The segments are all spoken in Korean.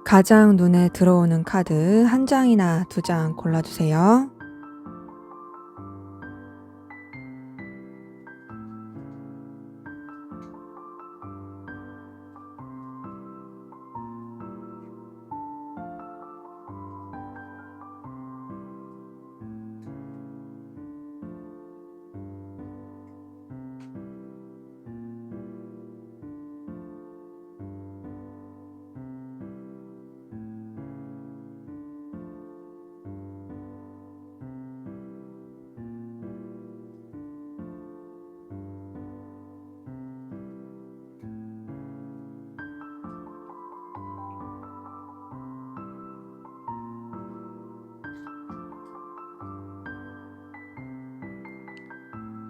가장 눈에 들어오는 카드 한 장이나 두 장 골라주세요.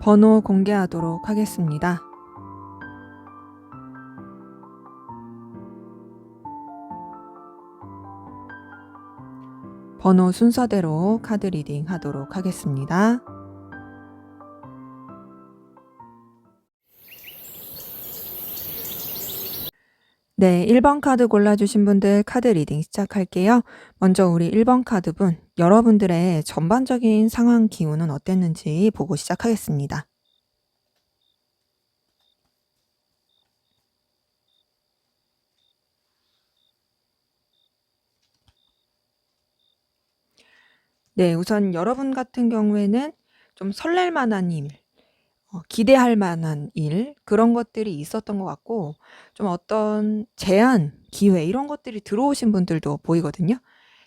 번호 공개하도록 하겠습니다. 번호 순서대로 카드 리딩 하도록 하겠습니다. 네, 1번 카드 골라주신 분들 카드 리딩 시작할게요. 먼저 우리 1번 카드분, 여러분들의 전반적인 상황 기운은 어땠는지 보고 시작하겠습니다. 네, 우선 여러분 같은 경우에는 좀 설렐 만한 일, 기대할 만한 일, 그런 것들이 있었던 것 같고, 좀 어떤 제안, 기회, 이런 것들이 들어오신 분들도 보이거든요.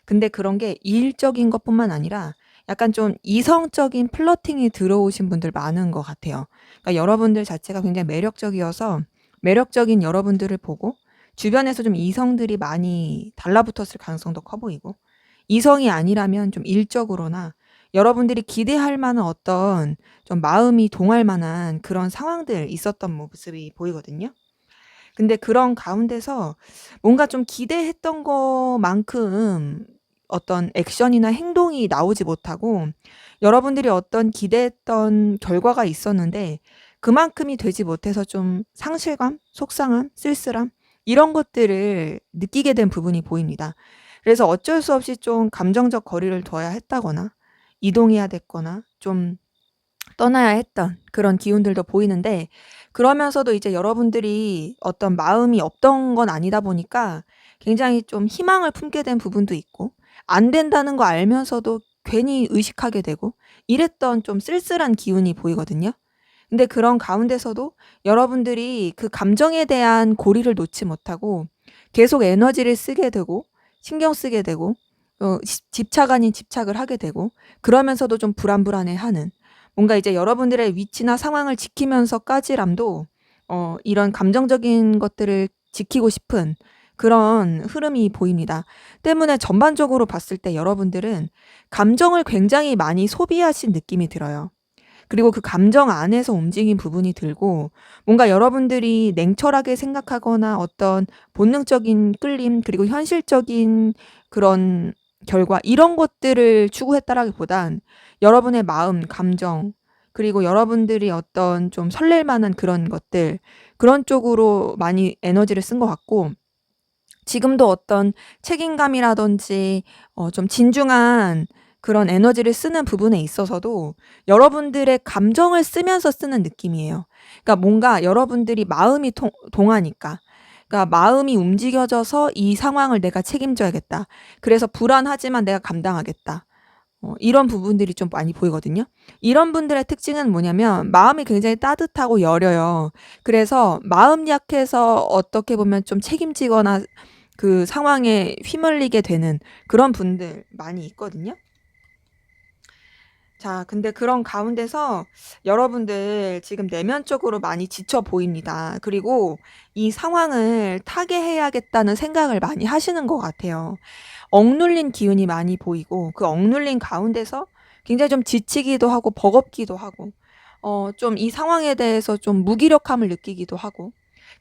근데 그런 게 일적인 것뿐만 아니라 약간 좀 이성적인 플러팅이 들어오신 분들 많은 것 같아요. 그러니까 여러분들 자체가 굉장히 매력적이어서 매력적인 여러분들을 보고 주변에서 좀 이성들이 많이 달라붙었을 가능성도 커 보이고, 이성이 아니라면 좀 일적으로나 여러분들이 기대할 만한 어떤 좀 마음이 동할 만한 그런 상황들 있었던 모습이 보이거든요. 근데 그런 가운데서 뭔가 좀 기대했던 것만큼 어떤 액션이나 행동이 나오지 못하고, 여러분들이 어떤 기대했던 결과가 있었는데 그만큼이 되지 못해서 좀 상실감, 속상함, 쓸쓸함, 이런 것들을 느끼게 된 부분이 보입니다. 그래서 어쩔 수 없이 좀 감정적 거리를 둬야 했다거나 이동해야 됐거나 좀 떠나야 했던 그런 기운들도 보이는데, 그러면서도 이제 여러분들이 어떤 마음이 없던 건 아니다 보니까 굉장히 좀 희망을 품게 된 부분도 있고, 안 된다는 거 알면서도 괜히 의식하게 되고 이랬던 좀 쓸쓸한 기운이 보이거든요. 근데 그런 가운데서도 여러분들이 그 감정에 대한 고리를 놓지 못하고 계속 에너지를 쓰게 되고 신경 쓰게 되고 집착 아닌 집착을 하게 되고, 그러면서도 좀 불안불안해하는, 뭔가 이제 여러분들의 위치나 상황을 지키면서까지람도 이런 감정적인 것들을 지키고 싶은 그런 흐름이 보입니다. 때문에 전반적으로 봤을 때 여러분들은 감정을 굉장히 많이 소비하신 느낌이 들어요. 그리고 그 감정 안에서 움직인 부분이 들고, 뭔가 여러분들이 냉철하게 생각하거나 어떤 본능적인 끌림, 그리고 현실적인 그런 결과, 이런 것들을 추구했다라기보단 여러분의 마음, 감정, 그리고 여러분들이 어떤 좀 설렐 만한 그런 것들, 그런 쪽으로 많이 에너지를 쓴 것 같고, 지금도 어떤 책임감이라든지 좀 진중한 그런 에너지를 쓰는 부분에 있어서도 여러분들의 감정을 쓰면서 쓰는 느낌이에요. 그러니까 뭔가 여러분들이 마음이 동하니까, 그러니까 마음이 움직여져서 이 상황을 내가 책임져야겠다, 그래서 불안하지만 내가 감당하겠다, 이런 부분들이 좀 많이 보이거든요. 이런 분들의 특징은 뭐냐면 마음이 굉장히 따뜻하고 여려요. 그래서 마음 약해서 어떻게 보면 좀 책임지거나 그 상황에 휘말리게 되는 그런 분들 많이 있거든요. 자, 근데 그런 가운데서 여러분들 지금 내면적으로 많이 지쳐 보입니다. 그리고 이 상황을 타개해야겠다는 생각을 많이 하시는 것 같아요. 억눌린 기운이 많이 보이고, 그 억눌린 가운데서 굉장히 좀 지치기도 하고 버겁기도 하고, 좀 이 상황에 대해서 좀 무기력함을 느끼기도 하고,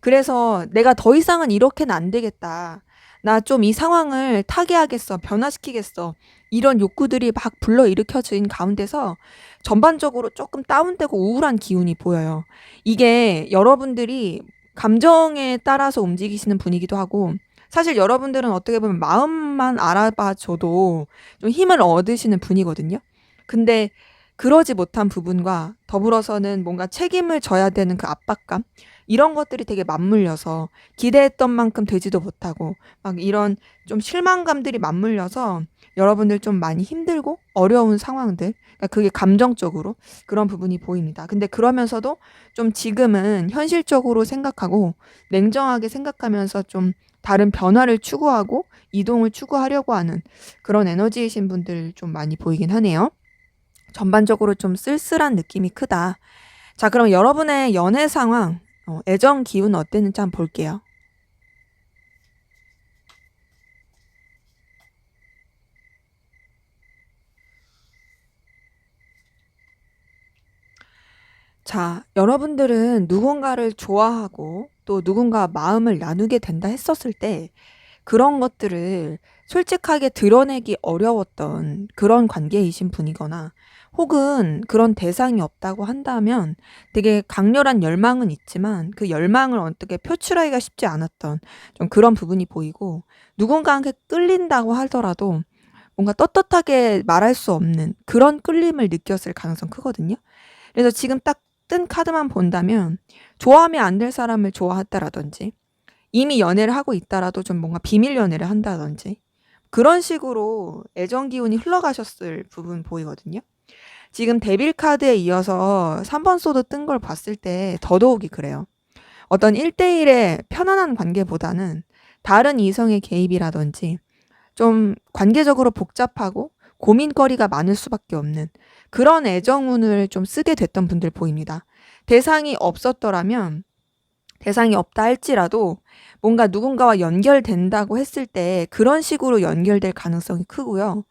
그래서 내가 더 이상은 이렇게는 안 되겠다, 나 좀 이 상황을 타개하겠어, 변화시키겠어, 이런 욕구들이 막 불러일으켜진 가운데서 전반적으로 조금 다운되고 우울한 기운이 보여요. 이게 여러분들이 감정에 따라서 움직이시는 분이기도 하고 사실 여러분들은 어떻게 보면 마음만 알아봐 줘도 좀 힘을 얻으시는 분이거든요. 근데 그러지 못한 부분과 더불어서는 뭔가 책임을 져야 되는 그 압박감, 이런 것들이 되게 맞물려서 기대했던 만큼 되지도 못하고 막 이런 좀 실망감들이 맞물려서 여러분들 좀 많이 힘들고 어려운 상황들, 그러니까 그게 감정적으로 그런 부분이 보입니다. 근데 그러면서도 좀 지금은 현실적으로 생각하고 냉정하게 생각하면서 좀 다른 변화를 추구하고 이동을 추구하려고 하는 그런 에너지이신 분들 좀 많이 보이긴 하네요. 전반적으로 좀 쓸쓸한 느낌이 크다. 자, 그럼 여러분의 연애 상황, 애정 기운 어땠는지 한번 볼게요. 자, 여러분들은 누군가를 좋아하고 또 누군가 마음을 나누게 된다 했었을 때 그런 것들을 솔직하게 드러내기 어려웠던 그런 관계이신 분이거나 혹은 그런 대상이 없다고 한다면 되게 강렬한 열망은 있지만 그 열망을 어떻게 표출하기가 쉽지 않았던 좀 그런 부분이 보이고, 누군가에게 끌린다고 하더라도 뭔가 떳떳하게 말할 수 없는 그런 끌림을 느꼈을 가능성 크거든요. 그래서 지금 딱 뜬 카드만 본다면 좋아하면 안 될 사람을 좋아했다라든지 이미 연애를 하고 있다라도 좀 뭔가 비밀 연애를 한다든지 그런 식으로 애정 기운이 흘러가셨을 부분 보이거든요. 지금 데빌 카드에 이어서 3번 소드 뜬 걸 봤을 때 더더욱이 그래요. 어떤 1대1의 편안한 관계보다는 다른 이성의 개입이라든지 좀 관계적으로 복잡하고 고민거리가 많을 수밖에 없는 그런 애정운을 좀 쓰게 됐던 분들 보입니다. 대상이 없었더라면, 대상이 없다 할지라도 뭔가 누군가와 연결된다고 했을 때 그런 식으로 연결될 가능성이 크고요.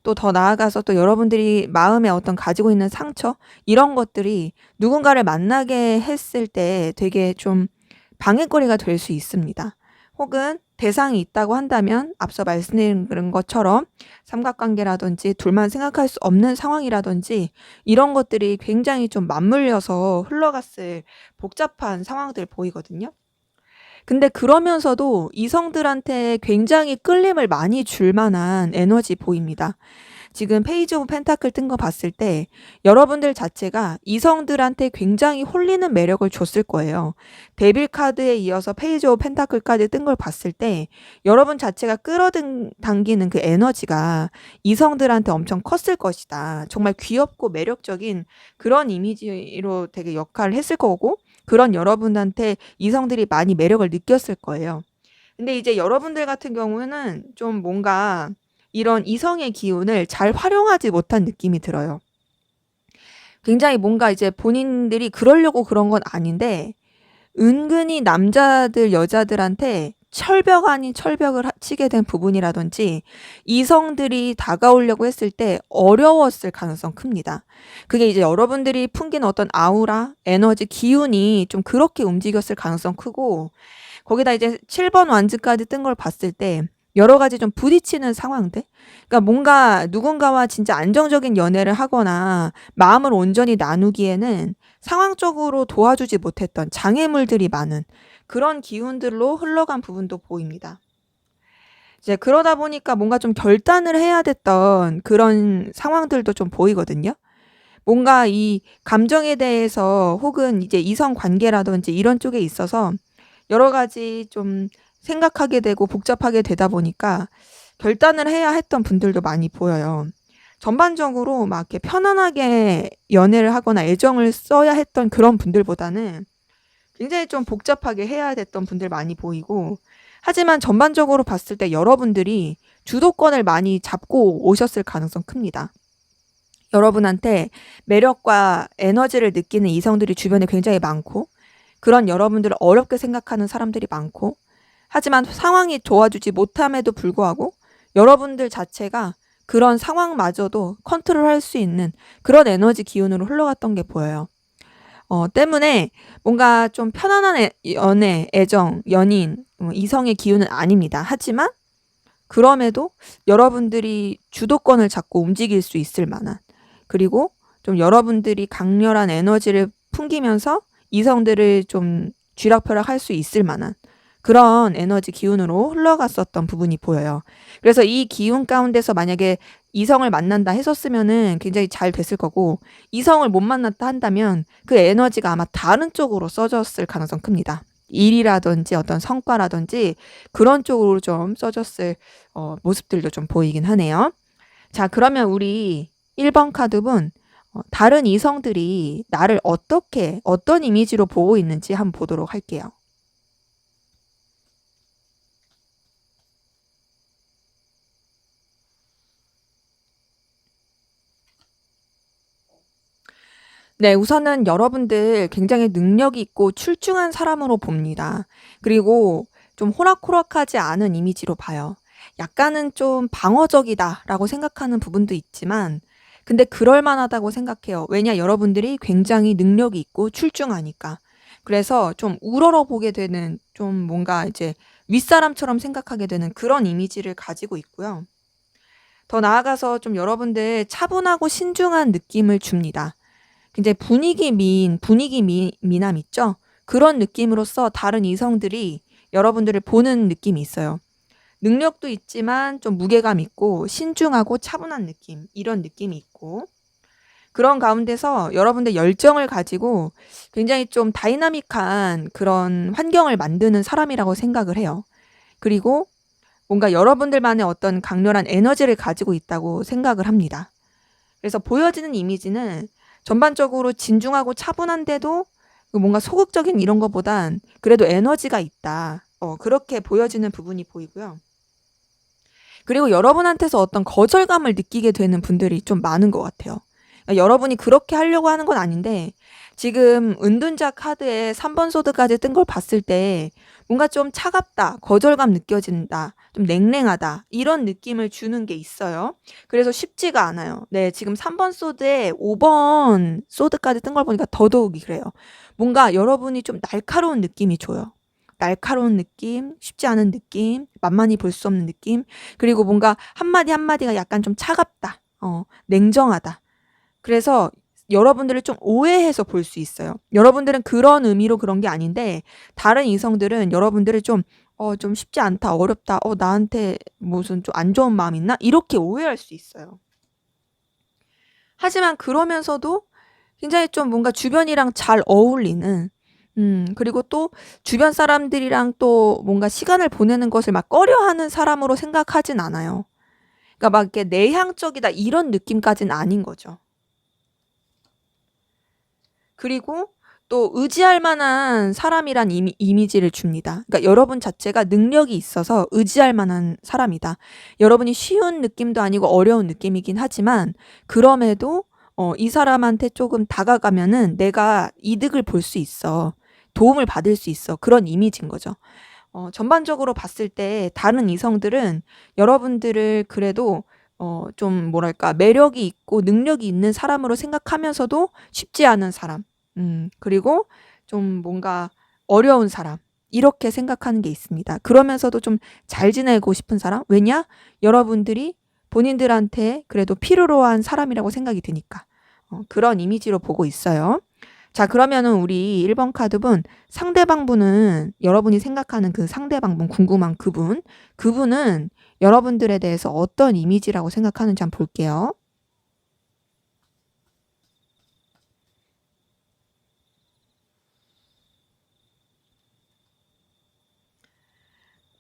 또 더 나아가서 또 여러분들이 마음에 어떤 가지고 있는 상처, 이런 것들이 누군가를 만나게 했을 때 되게 좀 방해거리가 될 수 있습니다. 혹은 대상이 있다고 한다면 앞서 말씀드린 것처럼 삼각관계라든지 둘만 생각할 수 없는 상황이라든지 이런 것들이 굉장히 좀 맞물려서 흘러갔을 복잡한 상황들 보이거든요. 근데 그러면서도 이성들한테 굉장히 끌림을 많이 줄 만한 에너지 보입니다. 지금 페이지 오브 펜타클 뜬 거 봤을 때 여러분들 자체가 이성들한테 굉장히 홀리는 매력을 줬을 거예요. 데빌 카드에 이어서 페이지 오브 펜타클까지 뜬 걸 봤을 때 여러분 자체가 끌어당기는 그 에너지가 이성들한테 엄청 컸을 것이다. 정말 귀엽고 매력적인 그런 이미지로 되게 역할을 했을 거고, 그런 여러분한테 이성들이 많이 매력을 느꼈을 거예요. 근데 이제 여러분들 같은 경우는 좀 뭔가 이런 이성의 기운을 잘 활용하지 못한 느낌이 들어요. 굉장히 뭔가 이제 본인들이 그러려고 그런 건 아닌데 은근히 남자들, 여자들한테 철벽 아닌 철벽을 치게 된 부분이라든지 이성들이 다가오려고 했을 때 어려웠을 가능성 큽니다. 그게 이제 여러분들이 풍기는 어떤 아우라, 에너지, 기운이 좀 그렇게 움직였을 가능성 크고, 거기다 이제 7번 완즈까지 뜬 걸 봤을 때 여러 가지 좀 부딪히는 상황들, 그러니까 뭔가 누군가와 진짜 안정적인 연애를 하거나 마음을 온전히 나누기에는 상황적으로 도와주지 못했던 장애물들이 많은 그런 기운들로 흘러간 부분도 보입니다. 이제 그러다 보니까 뭔가 좀 결단을 해야 됐던 그런 상황들도 좀 보이거든요. 뭔가 이 감정에 대해서 혹은 이제 이성 관계라든지 이런 쪽에 있어서 여러 가지 좀 생각하게 되고 복잡하게 되다 보니까 결단을 해야 했던 분들도 많이 보여요. 전반적으로 막 이렇게 편안하게 연애를 하거나 애정을 써야 했던 그런 분들보다는 굉장히 좀 복잡하게 해야 됐던 분들 많이 보이고, 하지만 전반적으로 봤을 때 여러분들이 주도권을 많이 잡고 오셨을 가능성 큽니다. 여러분한테 매력과 에너지를 느끼는 이성들이 주변에 굉장히 많고, 그런 여러분들을 어렵게 생각하는 사람들이 많고, 하지만 상황이 도와주지 못함에도 불구하고 여러분들 자체가 그런 상황마저도 컨트롤할 수 있는 그런 에너지 기운으로 흘러갔던 게 보여요. 때문에 뭔가 좀 편안한 연애, 애정, 연인, 이성의 기운은 아닙니다. 하지만 그럼에도 여러분들이 주도권을 잡고 움직일 수 있을 만한, 그리고 좀 여러분들이 강렬한 에너지를 풍기면서 이성들을 좀 쥐락펴락할 수 있을 만한 그런 에너지 기운으로 흘러갔었던 부분이 보여요. 그래서 이 기운 가운데서 만약에 이성을 만난다 했었으면은 굉장히 잘 됐을 거고, 이성을 못 만났다 한다면 그 에너지가 아마 다른 쪽으로 써졌을 가능성 큽니다. 일이라든지 어떤 성과라든지 그런 쪽으로 좀 써졌을 모습들도 좀 보이긴 하네요. 자, 그러면 우리 1번 카드분, 다른 이성들이 나를 어떤 이미지로 보고 있는지 한번 보도록 할게요. 네, 우선은 여러분들 굉장히 능력이 있고 출중한 사람으로 봅니다. 그리고 좀 호락호락하지 않은 이미지로 봐요. 약간은 좀 방어적이다라고 생각하는 부분도 있지만, 근데 그럴 만하다고 생각해요. 왜냐, 여러분들이 굉장히 능력이 있고 출중하니까. 그래서 좀 우러러 보게 되는, 좀 뭔가 이제 윗사람처럼 생각하게 되는 그런 이미지를 가지고 있고요. 더 나아가서 좀 여러분들 차분하고 신중한 느낌을 줍니다. 굉장히 분위기 미남 있죠? 그런 느낌으로써 다른 이성들이 여러분들을 보는 느낌이 있어요. 능력도 있지만 좀 무게감 있고 신중하고 차분한 느낌, 이런 느낌이 있고, 그런 가운데서 여러분들 열정을 가지고 굉장히 좀 다이나믹한 그런 환경을 만드는 사람이라고 생각을 해요. 그리고 뭔가 여러분들만의 어떤 강렬한 에너지를 가지고 있다고 생각을 합니다. 그래서 보여지는 이미지는 전반적으로 진중하고 차분한데도 뭔가 소극적인 이런 것보단 그래도 에너지가 있다. 그렇게 보여지는 부분이 보이고요. 그리고 여러분한테서 어떤 거절감을 느끼게 되는 분들이 좀 많은 것 같아요. 그러니까 여러분이 그렇게 하려고 하는 건 아닌데, 지금 은둔자 카드에 3번 소드까지 뜬 걸 봤을 때 뭔가 좀 차갑다, 거절감 느껴진다, 좀 냉랭하다, 이런 느낌을 주는 게 있어요. 그래서 쉽지가 않아요. 네, 지금 3번 소드에 5번 소드까지 뜬 걸 보니까 더더욱이 그래요. 뭔가 여러분이 좀 날카로운 느낌이 줘요. 날카로운 느낌, 쉽지 않은 느낌, 만만히 볼 수 없는 느낌, 그리고 뭔가 한마디 한마디가 약간 좀 차갑다, 냉정하다. 그래서 여러분들을 좀 오해해서 볼 수 있어요. 여러분들은 그런 의미로 그런 게 아닌데, 다른 이성들은 여러분들을 좀 쉽지 않다, 어렵다, 나한테 무슨 좀 안 좋은 마음 있나? 이렇게 오해할 수 있어요. 하지만 그러면서도 굉장히 좀 뭔가 주변이랑 잘 어울리는, 그리고 또 주변 사람들이랑 또 뭔가 시간을 보내는 것을 막 꺼려하는 사람으로 생각하진 않아요. 그러니까 막 이렇게 내향적이다 이런 느낌까지는 아닌 거죠. 그리고 또 의지할 만한 사람이란 이미지를 줍니다. 그러니까 여러분 자체가 능력이 있어서 의지할 만한 사람이다. 여러분이 쉬운 느낌도 아니고 어려운 느낌이긴 하지만, 그럼에도 이 사람한테 조금 다가가면은 내가 이득을 볼 수 있어. 도움을 받을 수 있어. 그런 이미지인 거죠. 전반적으로 봤을 때 다른 이성들은 여러분들을 그래도 좀 뭐랄까, 매력이 있고 능력이 있는 사람으로 생각하면서도 쉽지 않은 사람, 그리고 좀 뭔가 어려운 사람, 이렇게 생각하는 게 있습니다. 그러면서도 좀 잘 지내고 싶은 사람? 왜냐? 여러분들이 본인들한테 그래도 필요로 한 사람이라고 생각이 드니까. 그런 이미지로 보고 있어요. 자, 그러면은 우리 1번 카드분, 상대방분은 여러분이 생각하는 그 상대방분, 궁금한 그분은 여러분들에 대해서 어떤 이미지라고 생각하는지 한번 볼게요.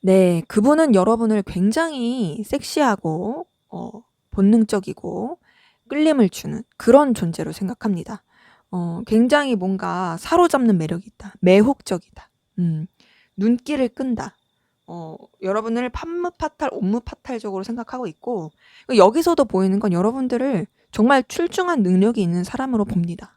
네, 그분은 여러분을 굉장히 섹시하고 본능적이고 끌림을 주는 그런 존재로 생각합니다. 굉장히 뭔가 사로잡는 매력이 있다. 매혹적이다. 눈길을 끈다. 여러분을 판무파탈, 옥무파탈적으로 생각하고 있고, 여기서도 보이는 건 여러분들을 정말 출중한 능력이 있는 사람으로 봅니다.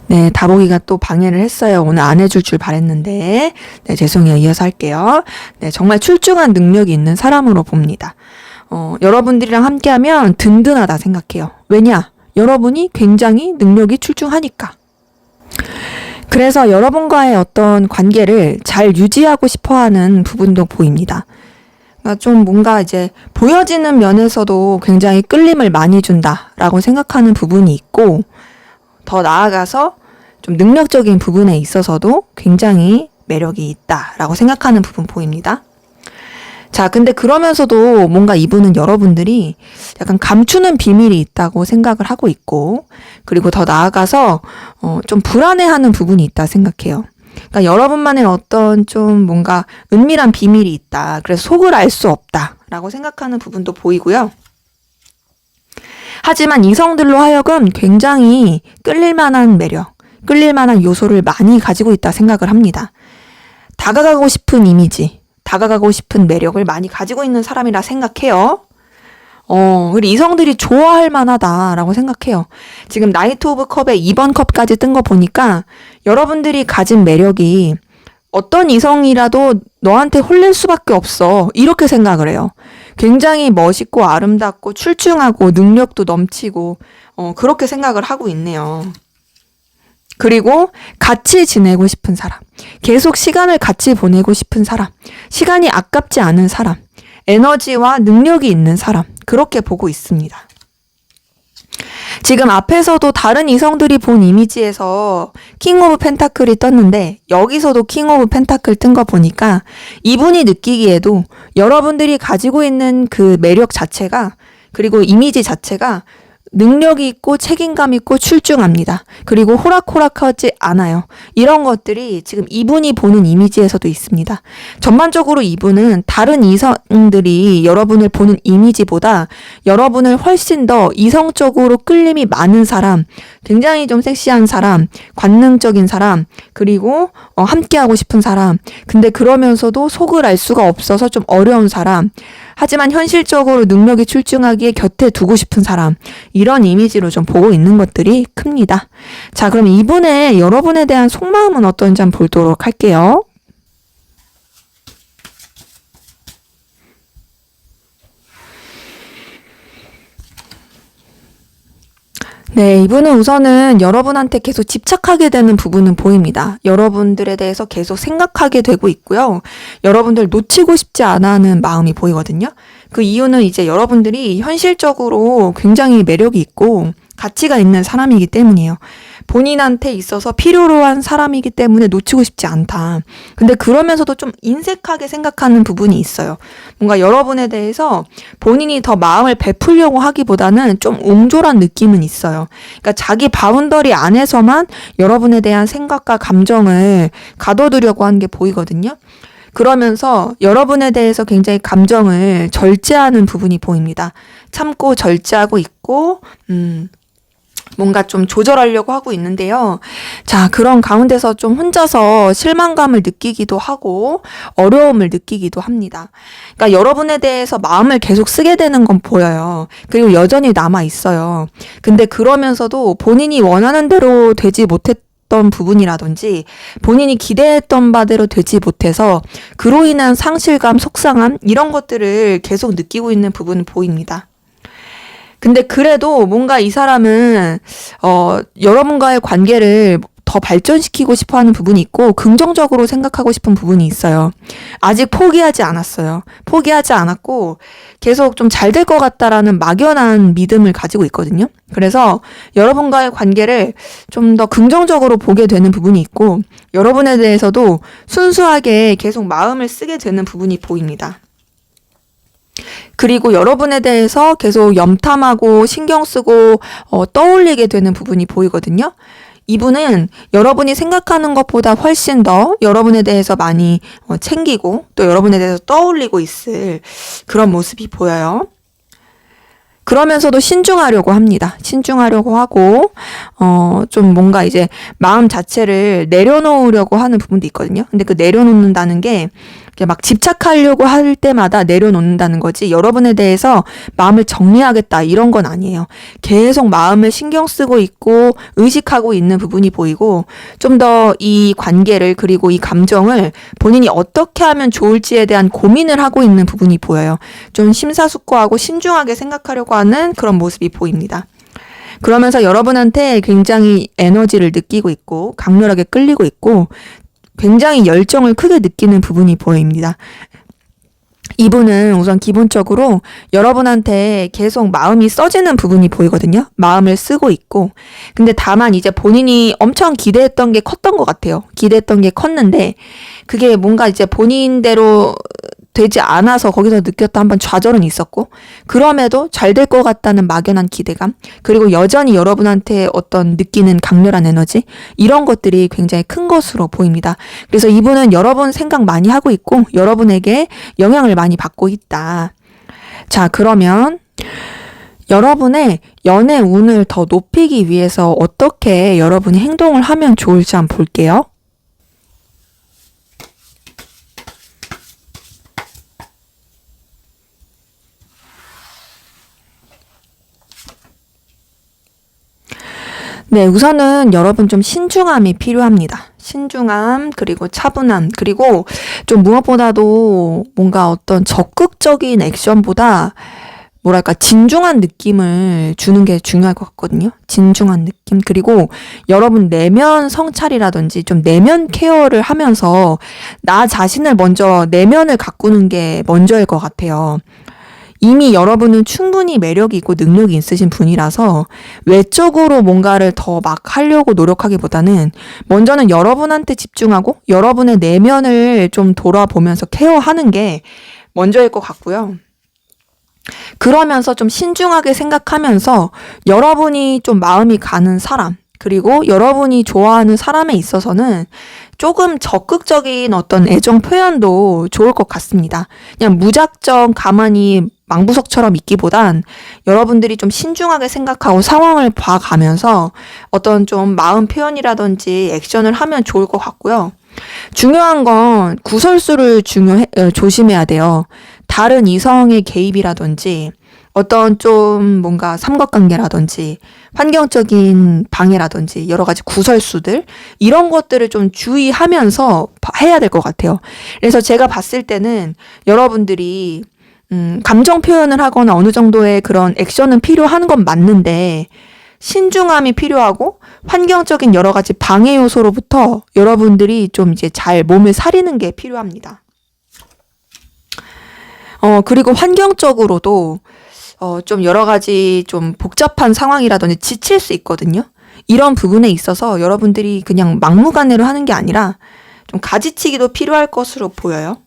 네, 다보기가 또 방해를 했어요. 오늘 안 해줄 줄 바랬는데. 네, 죄송해요. 이어서 할게요. 네, 정말 출중한 능력이 있는 사람으로 봅니다. 여러분들이랑 함께하면 든든하다 생각해요. 왜냐? 여러분이 굉장히 능력이 출중하니까. 그래서 여러분과의 어떤 관계를 잘 유지하고 싶어 하는 부분도 보입니다. 그러니까 좀 뭔가 이제 보여지는 면에서도 굉장히 끌림을 많이 준다라고 생각하는 부분이 있고, 더 나아가서 좀 능력적인 부분에 있어서도 굉장히 매력이 있다라고 생각하는 부분 보입니다. 자, 근데 그러면서도 뭔가 이분은 여러분들이 약간 감추는 비밀이 있다고 생각을 하고 있고, 그리고 더 나아가서 좀 불안해하는 부분이 있다 생각해요. 그러니까 여러분만의 어떤 좀 뭔가 은밀한 비밀이 있다. 그래서 속을 알 수 없다라고 생각하는 부분도 보이고요. 하지만 이성들로 하여금 굉장히 끌릴만한 매력, 끌릴만한 요소를 많이 가지고 있다 생각을 합니다. 다가가고 싶은 이미지, 다가가고 싶은 매력을 많이 가지고 있는 사람이라 생각해요. 그리고 이성들이 좋아할 만하다라고 생각해요. 지금 나이트 오브 컵에 2번 컵까지 뜬 거 보니까 여러분들이 가진 매력이 어떤 이성이라도 너한테 홀릴 수밖에 없어. 이렇게 생각을 해요. 굉장히 멋있고 아름답고 출중하고 능력도 넘치고 그렇게 생각을 하고 있네요. 그리고 같이 지내고 싶은 사람, 계속 시간을 같이 보내고 싶은 사람, 시간이 아깝지 않은 사람, 에너지와 능력이 있는 사람, 그렇게 보고 있습니다. 지금 앞에서도 다른 이성들이 본 이미지에서 킹 오브 펜타클이 떴는데 여기서도 킹 오브 펜타클 뜬 거 보니까 이분이 느끼기에도 여러분들이 가지고 있는 그 매력 자체가, 그리고 이미지 자체가 능력이 있고 책임감 있고 출중합니다. 그리고 호락호락하지 않아요. 이런 것들이 지금 이분이 보는 이미지에서도 있습니다. 전반적으로 이분은 다른 이성들이 여러분을 보는 이미지보다 여러분을 훨씬 더 이성적으로 끌림이 많은 사람, 굉장히 좀 섹시한 사람, 관능적인 사람, 그리고 함께하고 싶은 사람, 근데 그러면서도 속을 알 수가 없어서 좀 어려운 사람, 하지만 현실적으로 능력이 출중하기에 곁에 두고 싶은 사람, 이런 이미지로 좀 보고 있는 것들이 큽니다. 자, 그럼 이분의 여러분에 대한 속마음은 어떤지 한번 보도록 할게요. 네, 이분은 우선은 여러분한테 계속 집착하게 되는 부분은 보입니다. 여러분들에 대해서 계속 생각하게 되고 있고요. 여러분들 놓치고 싶지 않아 하는 마음이 보이거든요. 그 이유는 이제 여러분들이 현실적으로 굉장히 매력이 있고 가치가 있는 사람이기 때문이에요. 본인한테 있어서 필요로 한 사람이기 때문에 놓치고 싶지 않다. 근데 그러면서도 좀 인색하게 생각하는 부분이 있어요. 뭔가 여러분에 대해서 본인이 더 마음을 베풀려고 하기보다는 좀 옹졸한 느낌은 있어요. 그러니까 자기 바운더리 안에서만 여러분에 대한 생각과 감정을 가둬두려고 하는 게 보이거든요. 그러면서 여러분에 대해서 굉장히 감정을 절제하는 부분이 보입니다. 참고 절제하고 있고, 뭔가 좀 조절하려고 하고 있는데요. 자, 그런 가운데서 좀 혼자서 실망감을 느끼기도 하고 어려움을 느끼기도 합니다. 그러니까 여러분에 대해서 마음을 계속 쓰게 되는 건 보여요. 그리고 여전히 남아 있어요. 근데 그러면서도 본인이 원하는 대로 되지 못했던 부분이라든지 본인이 기대했던 바대로 되지 못해서 그로 인한 상실감, 속상함 이런 것들을 계속 느끼고 있는 부분은 보입니다. 근데 그래도 뭔가 이 사람은 여러분과의 관계를 더 발전시키고 싶어 하는 부분이 있고 긍정적으로 생각하고 싶은 부분이 있어요. 아직 포기하지 않았어요. 포기하지 않았고 계속 좀 잘 될 것 같다라는 막연한 믿음을 가지고 있거든요. 그래서 여러분과의 관계를 좀 더 긍정적으로 보게 되는 부분이 있고 여러분에 대해서도 순수하게 계속 마음을 쓰게 되는 부분이 보입니다. 그리고 여러분에 대해서 계속 염탐하고 신경 쓰고 떠올리게 되는 부분이 보이거든요. 이분은 여러분이 생각하는 것보다 훨씬 더 여러분에 대해서 많이 챙기고 또 여러분에 대해서 떠올리고 있을 그런 모습이 보여요. 그러면서도 신중하려고 합니다. 신중하려고 하고 좀 뭔가 이제 마음 자체를 내려놓으려고 하는 부분도 있거든요. 근데 그 내려놓는다는 게 막 집착하려고 할 때마다 내려놓는다는 거지 여러분에 대해서 마음을 정리하겠다 이런 건 아니에요. 계속 마음을 신경 쓰고 있고 의식하고 있는 부분이 보이고 좀 더 이 관계를 그리고 이 감정을 본인이 어떻게 하면 좋을지에 대한 고민을 하고 있는 부분이 보여요. 좀 심사숙고하고 신중하게 생각하려고 하는 그런 모습이 보입니다. 그러면서 여러분한테 굉장히 에너지를 느끼고 있고 강렬하게 끌리고 있고 굉장히 열정을 크게 느끼는 부분이 보입니다. 이분은 우선 기본적으로 여러분한테 계속 마음이 써지는 부분이 보이거든요. 마음을 쓰고 있고. 근데 다만 이제 본인이 엄청 기대했던 게 컸던 것 같아요. 기대했던 게 컸는데 그게 뭔가 이제 본인대로 되지 않아서 거기서 느꼈던 한번 좌절은 있었고, 그럼에도 잘 될 것 같다는 막연한 기대감, 그리고 여전히 여러분한테 어떤 느끼는 강렬한 에너지, 이런 것들이 굉장히 큰 것으로 보입니다. 그래서 이분은 여러분 생각 많이 하고 있고 여러분에게 영향을 많이 받고 있다. 자, 그러면 여러분의 연애 운을 더 높이기 위해서 어떻게 여러분이 행동을 하면 좋을지 한번 볼게요. 네, 우선은 여러분 좀 신중함이 필요합니다. 신중함, 그리고 차분함, 그리고 좀 무엇보다도 뭔가 어떤 적극적인 액션보다 뭐랄까, 진중한 느낌을 주는 게 중요할 것 같거든요. 진중한 느낌. 그리고 여러분 내면 성찰이라든지 좀 내면 케어를 하면서 나 자신을 먼저 내면을 가꾸는 게 먼저일 것 같아요. 이미 여러분은 충분히 매력이 있고 능력이 있으신 분이라서 외적으로 뭔가를 더 막 하려고 노력하기보다는 먼저는 여러분한테 집중하고 여러분의 내면을 좀 돌아보면서 케어하는 게 먼저일 것 같고요. 그러면서 좀 신중하게 생각하면서 여러분이 좀 마음이 가는 사람, 그리고 여러분이 좋아하는 사람에 있어서는 조금 적극적인 어떤 애정 표현도 좋을 것 같습니다. 그냥 무작정 가만히 망부석처럼 있기보단 여러분들이 좀 신중하게 생각하고 상황을 봐가면서 어떤 좀 마음 표현이라든지 액션을 하면 좋을 것 같고요. 중요한 건 구설수를 조심해야 돼요. 다른 이성의 개입이라든지 어떤 좀 뭔가 삼각관계라든지 환경적인 방해라든지 여러 가지 구설수들, 이런 것들을 좀 주의하면서 해야 될 것 같아요. 그래서 제가 봤을 때는 여러분들이 감정 표현을 하거나 어느 정도의 그런 액션은 필요한 건 맞는데 신중함이 필요하고 환경적인 여러 가지 방해 요소로부터 여러분들이 좀 이제 잘 몸을 사리는 게 필요합니다. 그리고 환경적으로도 좀 여러 가지 좀 복잡한 상황이라든지 지칠 수 있거든요. 이런 부분에 있어서 여러분들이 그냥 막무가내로 하는 게 아니라 좀 가지치기도 필요할 것으로 보여요.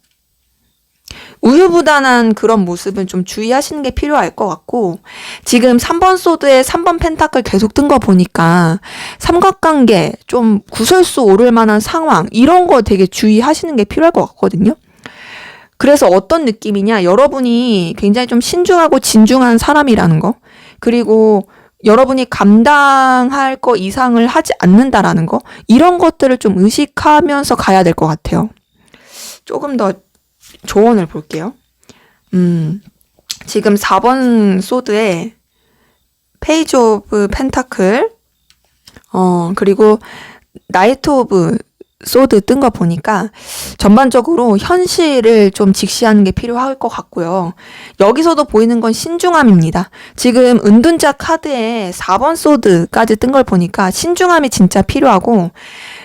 우유부단한 그런 모습은 좀 주의하시는 게 필요할 것 같고, 지금 3번 소드에 3번 펜타클 계속 뜬 거 보니까 삼각관계, 좀 구설수 오를 만한 상황, 이런 거 되게 주의하시는 게 필요할 것 같거든요. 그래서 어떤 느낌이냐, 여러분이 굉장히 좀 신중하고 진중한 사람이라는 거, 그리고 여러분이 감당할 거 이상을 하지 않는다라는 거, 이런 것들을 좀 의식하면서 가야 될 것 같아요. 조금 더 조언을 볼게요. 지금 4번 소드에 페이지 오브 펜타클, 그리고 나이트 오브 소드 뜬 거 보니까 전반적으로 현실을 좀 직시하는 게 필요할 것 같고요. 여기서도 보이는 건 신중함입니다. 지금 은둔자 카드에 4번 소드까지 뜬 걸 보니까 신중함이 진짜 필요하고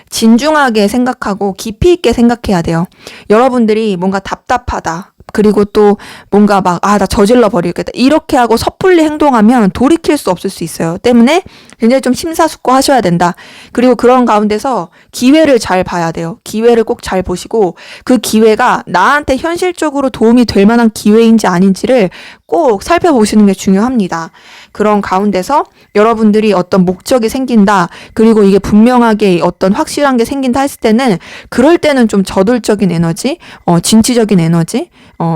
진중하게 생각하고 깊이 있게 생각해야 돼요. 여러분들이 뭔가 답답하다, 그리고 또 뭔가 막, 나 저질러 버리겠다, 이렇게 하고 섣불리 행동하면 돌이킬 수 없을 수 있어요. 때문에 굉장히 좀 심사숙고하셔야 된다. 그리고 그런 가운데서 기회를 잘 봐야 돼요. 기회를 꼭 잘 보시고 그 기회가 나한테 현실적으로 도움이 될 만한 기회인지 아닌지를 꼭 살펴보시는 게 중요합니다. 그런 가운데서 여러분들이 어떤 목적이 생긴다, 그리고 이게 분명하게 어떤 확실한 게 생긴다 했을 때는, 그럴 때는 좀 저돌적인 에너지, 진취적인 에너지,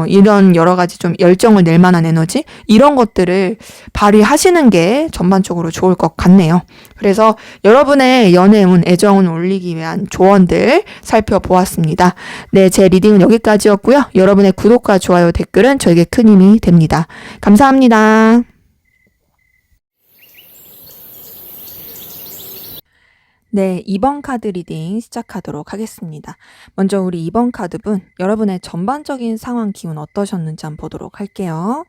이런 여러 가지 좀 열정을 낼 만한 에너지, 이런 것들을 발휘하시는 게 전반적으로 좋을 것 같네요. 그래서 여러분의 연애운, 애정운 올리기 위한 조언들 살펴보았습니다. 네, 제 리딩은 여기까지였고요. 여러분의 구독과 좋아요, 댓글은 저에게 큰 힘이 됩니다. 감사합니다. 네, 2번 카드 리딩 시작하도록 하겠습니다. 먼저 우리 2번 카드분, 여러분의 전반적인 상황 기운 어떠셨는지 한번 보도록 할게요.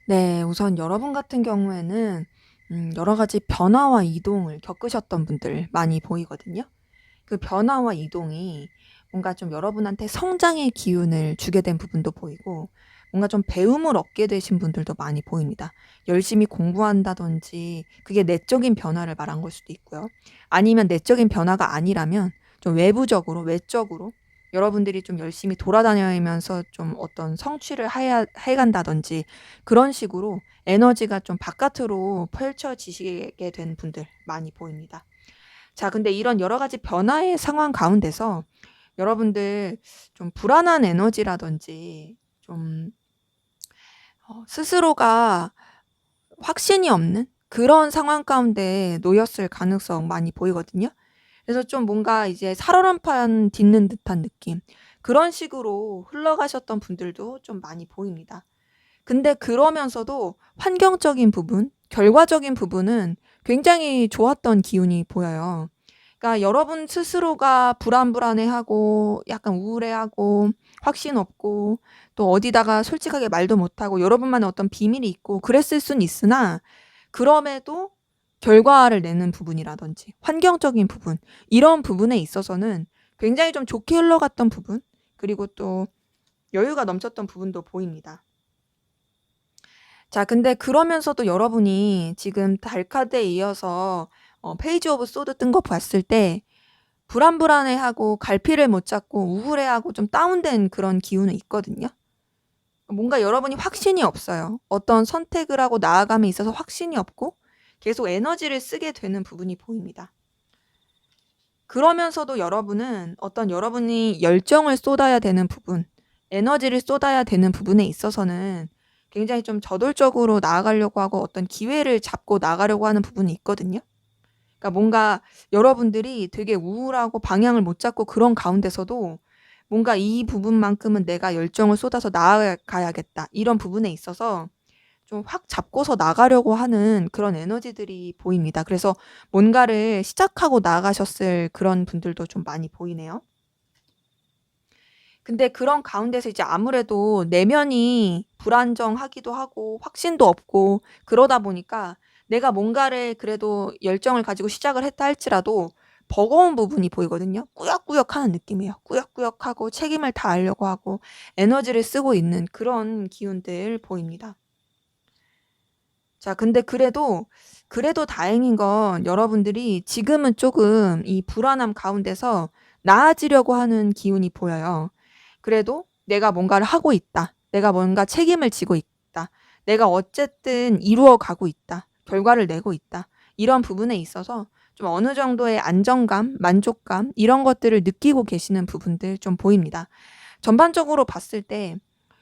네, 우선 여러분 같은 경우에는 여러 가지 변화와 이동을 겪으셨던 분들 많이 보이거든요. 그 변화와 이동이 뭔가 좀 여러분한테 성장의 기운을 주게 된 부분도 보이고 뭔가 좀 배움을 얻게 되신 분들도 많이 보입니다. 열심히 공부한다든지 그게 내적인 변화를 말한 걸 수도 있고요. 아니면 내적인 변화가 아니라면 좀 외부적으로, 외적으로 여러분들이 좀 열심히 돌아다니면서 좀 어떤 성취를 해간다든지 그런 식으로 에너지가 좀 바깥으로 펼쳐지시게 된 분들 많이 보입니다. 자, 근데 이런 여러 가지 변화의 상황 가운데서 여러분들 좀 불안한 에너지라든지 좀 스스로가 확신이 없는 그런 상황 가운데 놓였을 가능성 많이 보이거든요. 그래서 좀 뭔가 이제 살얼음판 딛는 듯한 느낌, 그런 식으로 흘러가셨던 분들도 좀 많이 보입니다. 근데 그러면서도 환경적인 부분, 결과적인 부분은 굉장히 좋았던 기운이 보여요. 그러니까 여러분 스스로가 불안해하고 약간 우울해하고 확신 없고 또 어디다가 솔직하게 말도 못하고 여러분만의 어떤 비밀이 있고 그랬을 순 있으나 그럼에도 결과를 내는 부분이라든지 환경적인 부분, 이런 부분에 있어서는 굉장히 좀 좋게 흘러갔던 부분, 그리고 또 여유가 넘쳤던 부분도 보입니다. 자, 근데 그러면서도 여러분이 지금 달카드에 이어서 페이지 오브 소드 뜬 거 봤을 때 불안해하고 갈피를 못 잡고 우울해하고 좀 다운된 그런 기운은 있거든요. 뭔가 여러분이 확신이 없어요. 어떤 선택을 하고 나아감에 있어서 확신이 없고 계속 에너지를 쓰게 되는 부분이 보입니다. 그러면서도 여러분은 어떤 여러분이 열정을 쏟아야 되는 부분, 에너지를 쏟아야 되는 부분에 있어서는 굉장히 좀 저돌적으로 나아가려고 하고 어떤 기회를 잡고 나가려고 하는 부분이 있거든요. 그러니까 뭔가 여러분들이 되게 우울하고 방향을 못 잡고 그런 가운데서도 뭔가 이 부분만큼은 내가 열정을 쏟아서 나아가야겠다, 이런 부분에 있어서 좀 확 잡고서 나가려고 하는 그런 에너지들이 보입니다. 그래서 뭔가를 시작하고 나가셨을 그런 분들도 좀 많이 보이네요. 근데 그런 가운데서 이제 아무래도 내면이 불안정하기도 하고 확신도 없고 그러다 보니까 내가 뭔가를 그래도 열정을 가지고 시작을 했다 할지라도 버거운 부분이 보이거든요. 꾸역꾸역하는 느낌이에요. 꾸역꾸역하고 책임을 다하려고 하고 에너지를 쓰고 있는 그런 기운들 보입니다. 자, 근데 그래도 다행인 건 여러분들이 지금은 조금 이 불안함 가운데서 나아지려고 하는 기운이 보여요. 그래도 내가 뭔가를 하고 있다. 내가 뭔가 책임을 지고 있다. 내가 어쨌든 이루어 가고 있다. 결과를 내고 있다. 이런 부분에 있어서 좀 어느 정도의 안정감, 만족감, 이런 것들을 느끼고 계시는 부분들 좀 보입니다. 전반적으로 봤을 때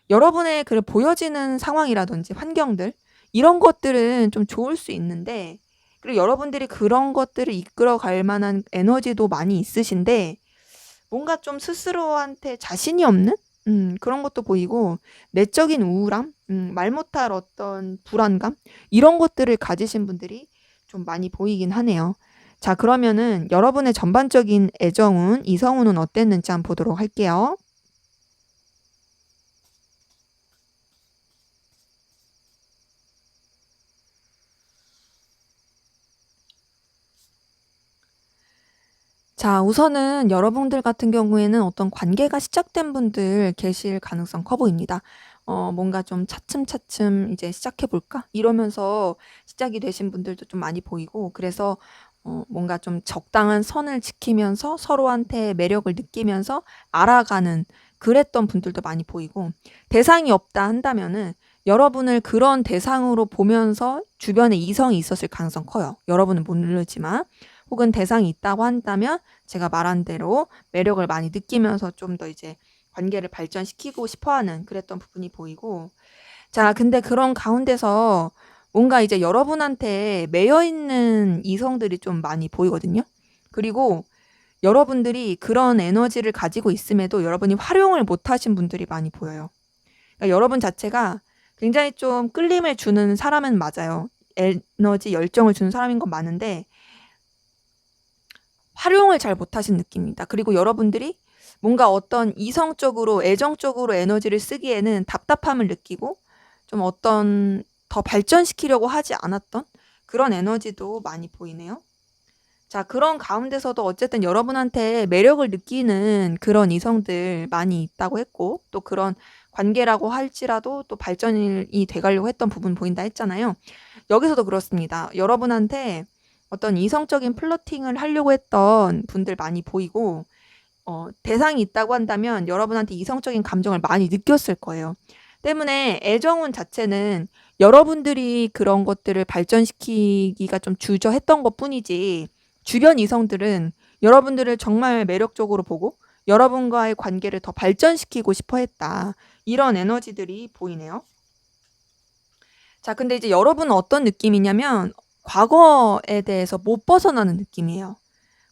여러분의 그 보여지는 상황이라든지 환경들, 이런 것들은 좀 좋을 수 있는데, 그리고 여러분들이 그런 것들을 이끌어 갈 만한 에너지도 많이 있으신데 뭔가 좀 스스로한테 자신이 없는 그런 것도 보이고 내적인 우울함, 말 못할 어떤 불안감, 이런 것들을 가지신 분들이 좀 많이 보이긴 하네요. 자, 그러면은 여러분의 전반적인 애정운, 이성운은 어땠는지 한번 보도록 할게요. 자, 우선은 여러분들 같은 경우에는 어떤 관계가 시작된 분들 계실 가능성 커 보입니다. 뭔가 좀 차츰차츰 이제 시작해 볼까? 이러면서 시작이 되신 분들도 좀 많이 보이고, 그래서 뭔가 좀 적당한 선을 지키면서 서로한테 매력을 느끼면서 알아가는 그랬던 분들도 많이 보이고, 대상이 없다 한다면은 여러분을 그런 대상으로 보면서 주변에 이성이 있었을 가능성 커요. 여러분은 모르지만. 혹은 대상이 있다고 한다면 제가 말한 대로 매력을 많이 느끼면서 좀 더 이제 관계를 발전시키고 싶어하는 그랬던 부분이 보이고, 자, 근데 그런 가운데서 뭔가 이제 여러분한테 매여 있는 이성들이 좀 많이 보이거든요. 그리고 여러분들이 그런 에너지를 가지고 있음에도 여러분이 활용을 못 하신 분들이 많이 보여요. 그러니까 여러분 자체가 굉장히 좀 끌림을 주는 사람은 맞아요. 에너지, 열정을 주는 사람인 건 많은데 활용을 잘 못하신 느낌입니다. 그리고 여러분들이 뭔가 어떤 이성적으로, 애정적으로 에너지를 쓰기에는 답답함을 느끼고 좀 어떤 더 발전시키려고 하지 않았던 그런 에너지도 많이 보이네요. 자, 그런 가운데서도 어쨌든 여러분한테 매력을 느끼는 그런 이성들 많이 있다고 했고, 또 그런 관계라고 할지라도 또 발전이 돼가려고 했던 부분 보인다 했잖아요. 여기서도 그렇습니다. 여러분한테 어떤 이성적인 플러팅을 하려고 했던 분들 많이 보이고, 대상이 있다고 한다면 여러분한테 이성적인 감정을 많이 느꼈을 거예요. 때문에 애정운 자체는 여러분들이 그런 것들을 발전시키기가 좀 주저했던 것 뿐이지, 주변 이성들은 여러분들을 정말 매력적으로 보고 여러분과의 관계를 더 발전시키고 싶어 했다. 이런 에너지들이 보이네요. 자, 근데 이제 여러분은 어떤 느낌이냐면 과거에 대해서 못 벗어나는 느낌이에요.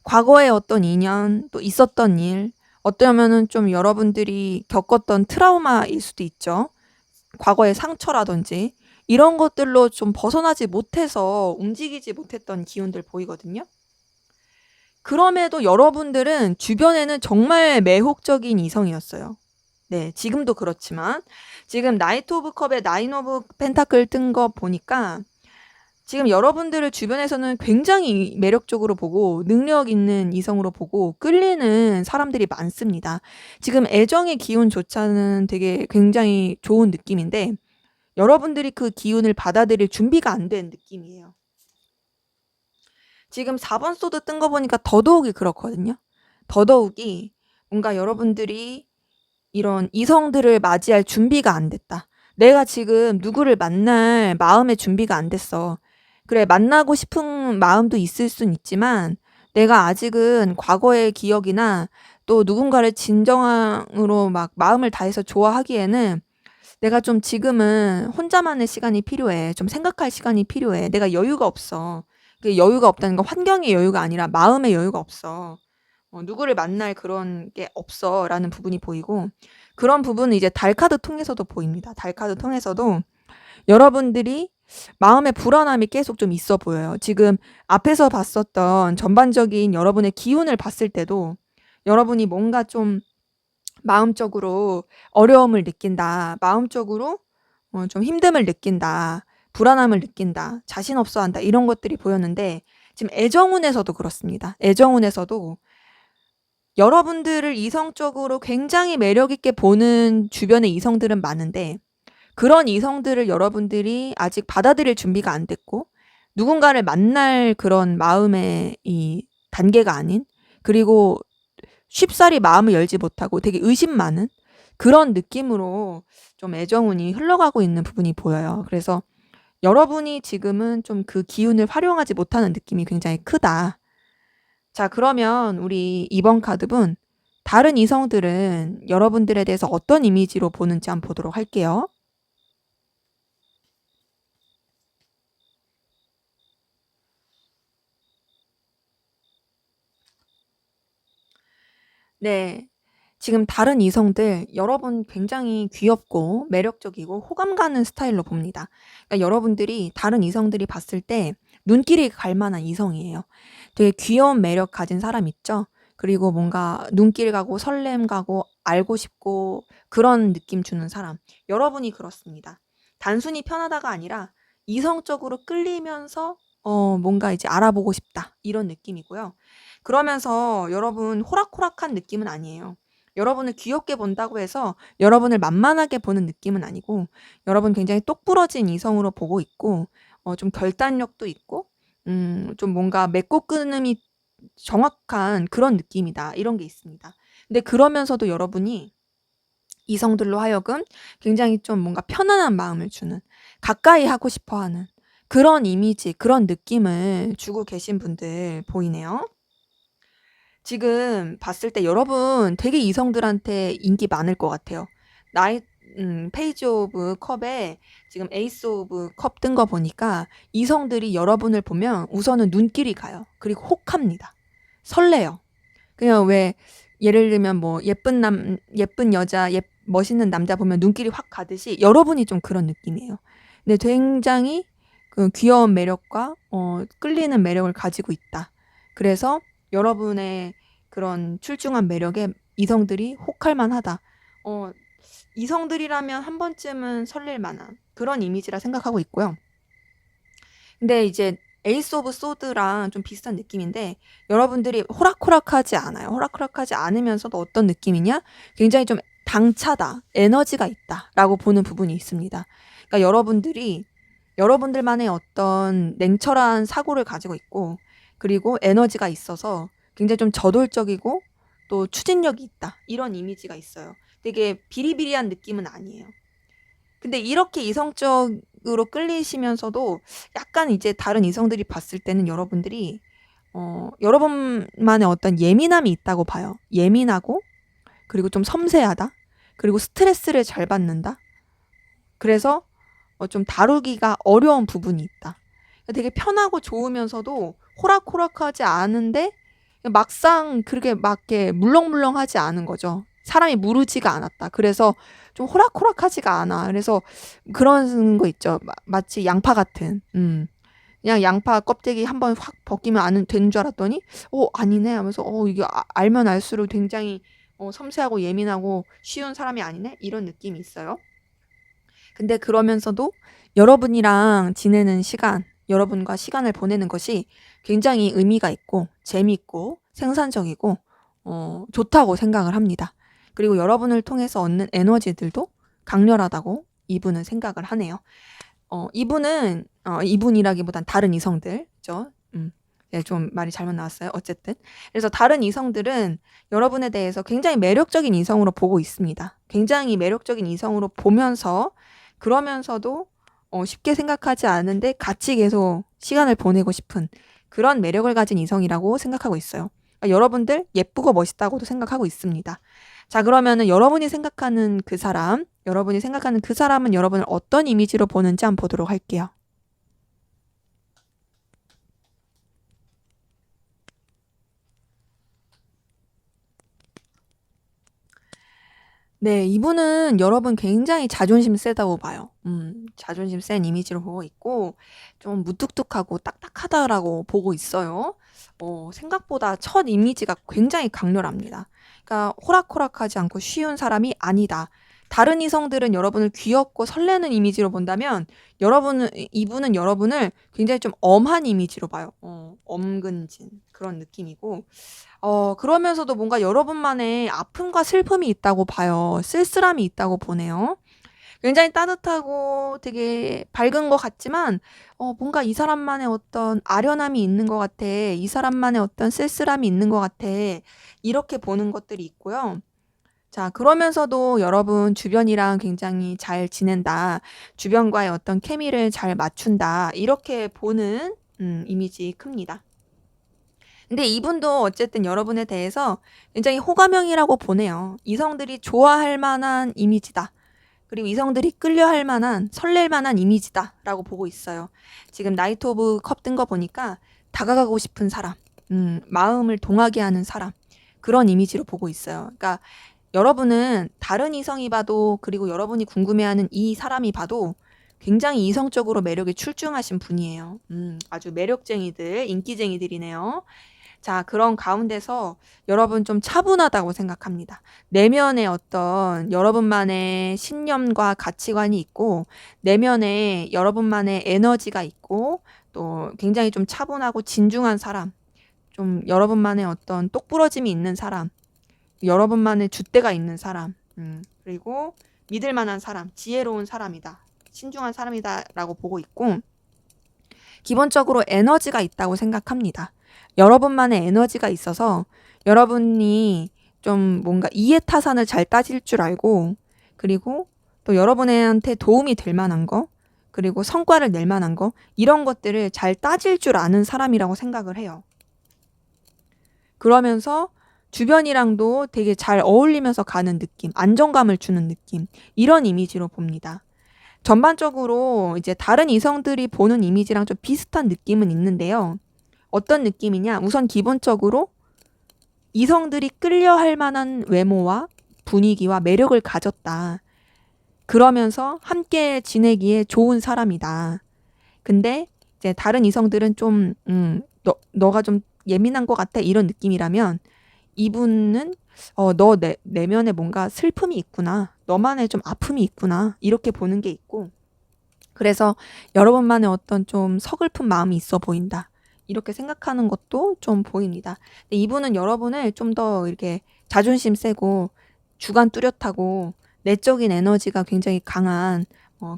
과거의 어떤 인연, 또 있었던 일, 어쩌면은 좀 여러분들이 겪었던 트라우마일 수도 있죠. 과거의 상처라든지 이런 것들로 좀 벗어나지 못해서 움직이지 못했던 기운들 보이거든요. 그럼에도 여러분들은 주변에는 정말 매혹적인 이성이었어요. 네, 지금도 그렇지만 지금 나이트 오브 컵에 나인 오브 펜타클 뜬 거 보니까 지금 여러분들을 주변에서는 굉장히 매력적으로 보고 능력 있는 이성으로 보고 끌리는 사람들이 많습니다. 지금 애정의 기운조차는 되게 굉장히 좋은 느낌인데 여러분들이 그 기운을 받아들일 준비가 안 된 느낌이에요. 지금 4번 소드 뜬 거 보니까 더더욱이 그렇거든요. 더더욱이 뭔가 여러분들이 이런 이성들을 맞이할 준비가 안 됐다. 내가 지금 누구를 만날 마음의 준비가 안 됐어. 그래, 만나고 싶은 마음도 있을 순 있지만 내가 아직은 과거의 기억이나 또 누군가를 진정으로 막 마음을 다해서 좋아하기에는 내가 좀 지금은 혼자만의 시간이 필요해. 좀 생각할 시간이 필요해. 내가 여유가 없어. 그 여유가 없다는 건 환경의 여유가 아니라 마음의 여유가 없어. 누구를 만날 그런 게 없어라는 부분이 보이고 그런 부분은 이제 달 카드 통해서도 보입니다. 달 카드 통해서도 여러분들이 마음의 불안함이 계속 좀 있어 보여요. 지금 앞에서 봤었던 전반적인 여러분의 기운을 봤을 때도 여러분이 뭔가 좀 마음적으로 어려움을 느낀다. 마음적으로 좀 힘듦을 느낀다. 불안함을 느낀다. 자신 없어 한다. 이런 것들이 보였는데 지금 애정운에서도 그렇습니다. 애정운에서도 여러분들을 이성적으로 굉장히 매력 있게 보는 주변의 이성들은 많은데 그런 이성들을 여러분들이 아직 받아들일 준비가 안 됐고 누군가를 만날 그런 마음의 이 단계가 아닌 그리고 쉽사리 마음을 열지 못하고 되게 의심 많은 그런 느낌으로 좀 애정운이 흘러가고 있는 부분이 보여요. 그래서 여러분이 지금은 좀 그 기운을 활용하지 못하는 느낌이 굉장히 크다. 자, 그러면 우리 이번 카드분 다른 이성들은 여러분들에 대해서 어떤 이미지로 보는지 한번 보도록 할게요. 네. 지금 다른 이성들 여러분 굉장히 귀엽고 매력적이고 호감 가는 스타일로 봅니다. 그러니까 여러분들이 다른 이성들이 봤을 때 눈길이 갈 만한 이성이에요. 되게 귀여운 매력 가진 사람 있죠? 그리고 뭔가 눈길 가고 설렘 가고 알고 싶고 그런 느낌 주는 사람. 여러분이 그렇습니다. 단순히 편하다가 아니라 이성적으로 끌리면서 뭔가 이제 알아보고 싶다. 이런 느낌이고요. 그러면서 여러분 호락호락한 느낌은 아니에요. 여러분을 귀엽게 본다고 해서 여러분을 만만하게 보는 느낌은 아니고 여러분 굉장히 똑부러진 이성으로 보고 있고 좀 결단력도 있고 좀 뭔가 맺고 끊음이 정확한 그런 느낌이다. 이런 게 있습니다. 근데 그러면서도 여러분이 이성들로 하여금 굉장히 좀 뭔가 편안한 마음을 주는 가까이 하고 싶어 하는 그런 이미지, 그런 느낌을 주고 계신 분들 보이네요. 지금 봤을 때 여러분 되게 이성들한테 인기 많을 것 같아요. 나이 페이지 오브 컵에 지금 에이스 오브 컵 뜬 거 보니까 이성들이 여러분을 보면 우선은 눈길이 가요. 그리고 혹합니다. 설레요. 그냥 왜 예를 들면 뭐 예쁜 여자, 멋있는 남자 보면 눈길이 확 가듯이 여러분이 좀 그런 느낌이에요. 근데 굉장히 그 귀여운 매력과 끌리는 매력을 가지고 있다. 그래서 여러분의 그런 출중한 매력에 이성들이 혹할 만하다. 이성들이라면 한 번쯤은 설렐 만한 그런 이미지라 생각하고 있고요. 근데 이제 에이스 오브 소드랑 좀 비슷한 느낌인데 여러분들이 호락호락하지 않아요. 호락호락하지 않으면서도 어떤 느낌이냐? 굉장히 좀 당차다, 에너지가 있다라고 보는 부분이 있습니다. 그러니까 여러분들이 여러분들만의 어떤 냉철한 사고를 가지고 있고 그리고 에너지가 있어서 굉장히 좀 저돌적이고 또 추진력이 있다. 이런 이미지가 있어요. 되게 비리비리한 느낌은 아니에요. 근데 이렇게 이성적으로 끌리시면서도 약간 이제 다른 이성들이 봤을 때는 여러분들이 여러분만의 어떤 예민함이 있다고 봐요. 예민하고 그리고 좀 섬세하다. 그리고 스트레스를 잘 받는다. 그래서 좀 다루기가 어려운 부분이 있다. 되게 편하고 좋으면서도 호락호락하지 않은데 막상 그렇게 막 이렇게 물렁물렁하지 않은 거죠. 사람이 무르지가 않았다. 그래서 좀 호락호락하지가 않아. 그래서 그런 거 있죠. 마치 양파 같은. 그냥 양파 껍데기 한번 확 벗기면 아는 되는 줄 알았더니 아니네 하면서 이게 알면 알수록 굉장히 섬세하고 예민하고 쉬운 사람이 아니네 이런 느낌이 있어요. 근데 그러면서도 여러분이랑 지내는 시간, 여러분과 시간을 보내는 것이 굉장히 의미가 있고 재미있고 생산적이고 좋다고 생각을 합니다. 그리고 여러분을 통해서 얻는 에너지들도 강렬하다고 이분은 생각을 하네요. 이분이라기보단 다른 이성들죠. 네, 좀 말이 잘못 나왔어요. 어쨌든. 그래서 다른 이성들은 여러분에 대해서 굉장히 매력적인 이성으로 보고 있습니다. 굉장히 매력적인 이성으로 보면서 그러면서도 쉽게 생각하지 않은데 같이 계속 시간을 보내고 싶은 그런 매력을 가진 이성이라고 생각하고 있어요. 그러니까 여러분들 예쁘고 멋있다고도 생각하고 있습니다. 자, 그러면은 여러분이 생각하는 그 사람은 여러분을 어떤 이미지로 보는지 한번 보도록 할게요. 네, 이분은 여러분 굉장히 자존심 세다고 봐요. 자존심 센 이미지로 보고 있고, 좀 무뚝뚝하고 딱딱하다라고 보고 있어요. 생각보다 첫 이미지가 굉장히 강렬합니다. 그러니까 호락호락하지 않고 쉬운 사람이 아니다. 다른 이성들은 여러분을 귀엽고 설레는 이미지로 본다면, 이분은 여러분을 굉장히 좀 엄한 이미지로 봐요. 엄근진 그런 느낌이고, 그러면서도 뭔가 여러분만의 아픔과 슬픔이 있다고 봐요. 쓸쓸함이 있다고 보네요. 굉장히 따뜻하고 되게 밝은 것 같지만, 뭔가 이 사람만의 어떤 아련함이 있는 것 같아. 이 사람만의 어떤 쓸쓸함이 있는 것 같아. 이렇게 보는 것들이 있고요. 자, 그러면서도 여러분 주변이랑 굉장히 잘 지낸다. 주변과의 어떤 케미를 잘 맞춘다. 이렇게 보는 이미지 큽니다. 근데 이분도 어쨌든 여러분에 대해서 굉장히 호감형이라고 보네요. 이성들이 좋아할 만한 이미지다. 그리고 이성들이 끌려할 만한, 설렐 만한 이미지다라고 보고 있어요. 지금 나이트 오브 컵 뜬 거 보니까 다가가고 싶은 사람, 마음을 동하게 하는 사람, 그런 이미지로 보고 있어요. 그러니까 여러분은 다른 이성이 봐도 그리고 여러분이 궁금해하는 이 사람이 봐도 굉장히 이성적으로 매력이 출중하신 분이에요. 아주 매력쟁이들, 인기쟁이들이네요. 자, 그런 가운데서 여러분 좀 차분하다고 생각합니다. 내면에 어떤 여러분만의 신념과 가치관이 있고, 내면에 여러분만의 에너지가 있고, 또 굉장히 좀 차분하고 진중한 사람, 좀 여러분만의 어떤 똑부러짐이 있는 사람, 여러분만의 줏대가 있는 사람, 그리고 믿을 만한 사람, 지혜로운 사람이다. 신중한 사람이다라고 보고 있고, 기본적으로 에너지가 있다고 생각합니다. 여러분만의 에너지가 있어서 여러분이 좀 뭔가 이해타산을 잘 따질 줄 알고 그리고 또 여러분한테 도움이 될 만한 거 그리고 성과를 낼 만한 거 이런 것들을 잘 따질 줄 아는 사람이라고 생각을 해요. 그러면서 주변이랑도 되게 잘 어울리면서 가는 느낌, 안정감을 주는 느낌 이런 이미지로 봅니다. 전반적으로 이제 다른 이성들이 보는 이미지랑 좀 비슷한 느낌은 있는데요. 어떤 느낌이냐? 우선 기본적으로 이성들이 끌려할 만한 외모와 분위기와 매력을 가졌다. 그러면서 함께 지내기에 좋은 사람이다. 근데 이제 다른 이성들은 좀, 너가 좀 예민한 것 같아. 이런 느낌이라면 이분은 너 내면에 뭔가 슬픔이 있구나. 너만의 좀 아픔이 있구나. 이렇게 보는 게 있고 그래서 여러분만의 어떤 좀 서글픈 마음이 있어 보인다. 이렇게 생각하는 것도 좀 보입니다. 근데 이분은 여러분을 좀 더 이렇게 자존심 세고 주관 뚜렷하고 내적인 에너지가 굉장히 강한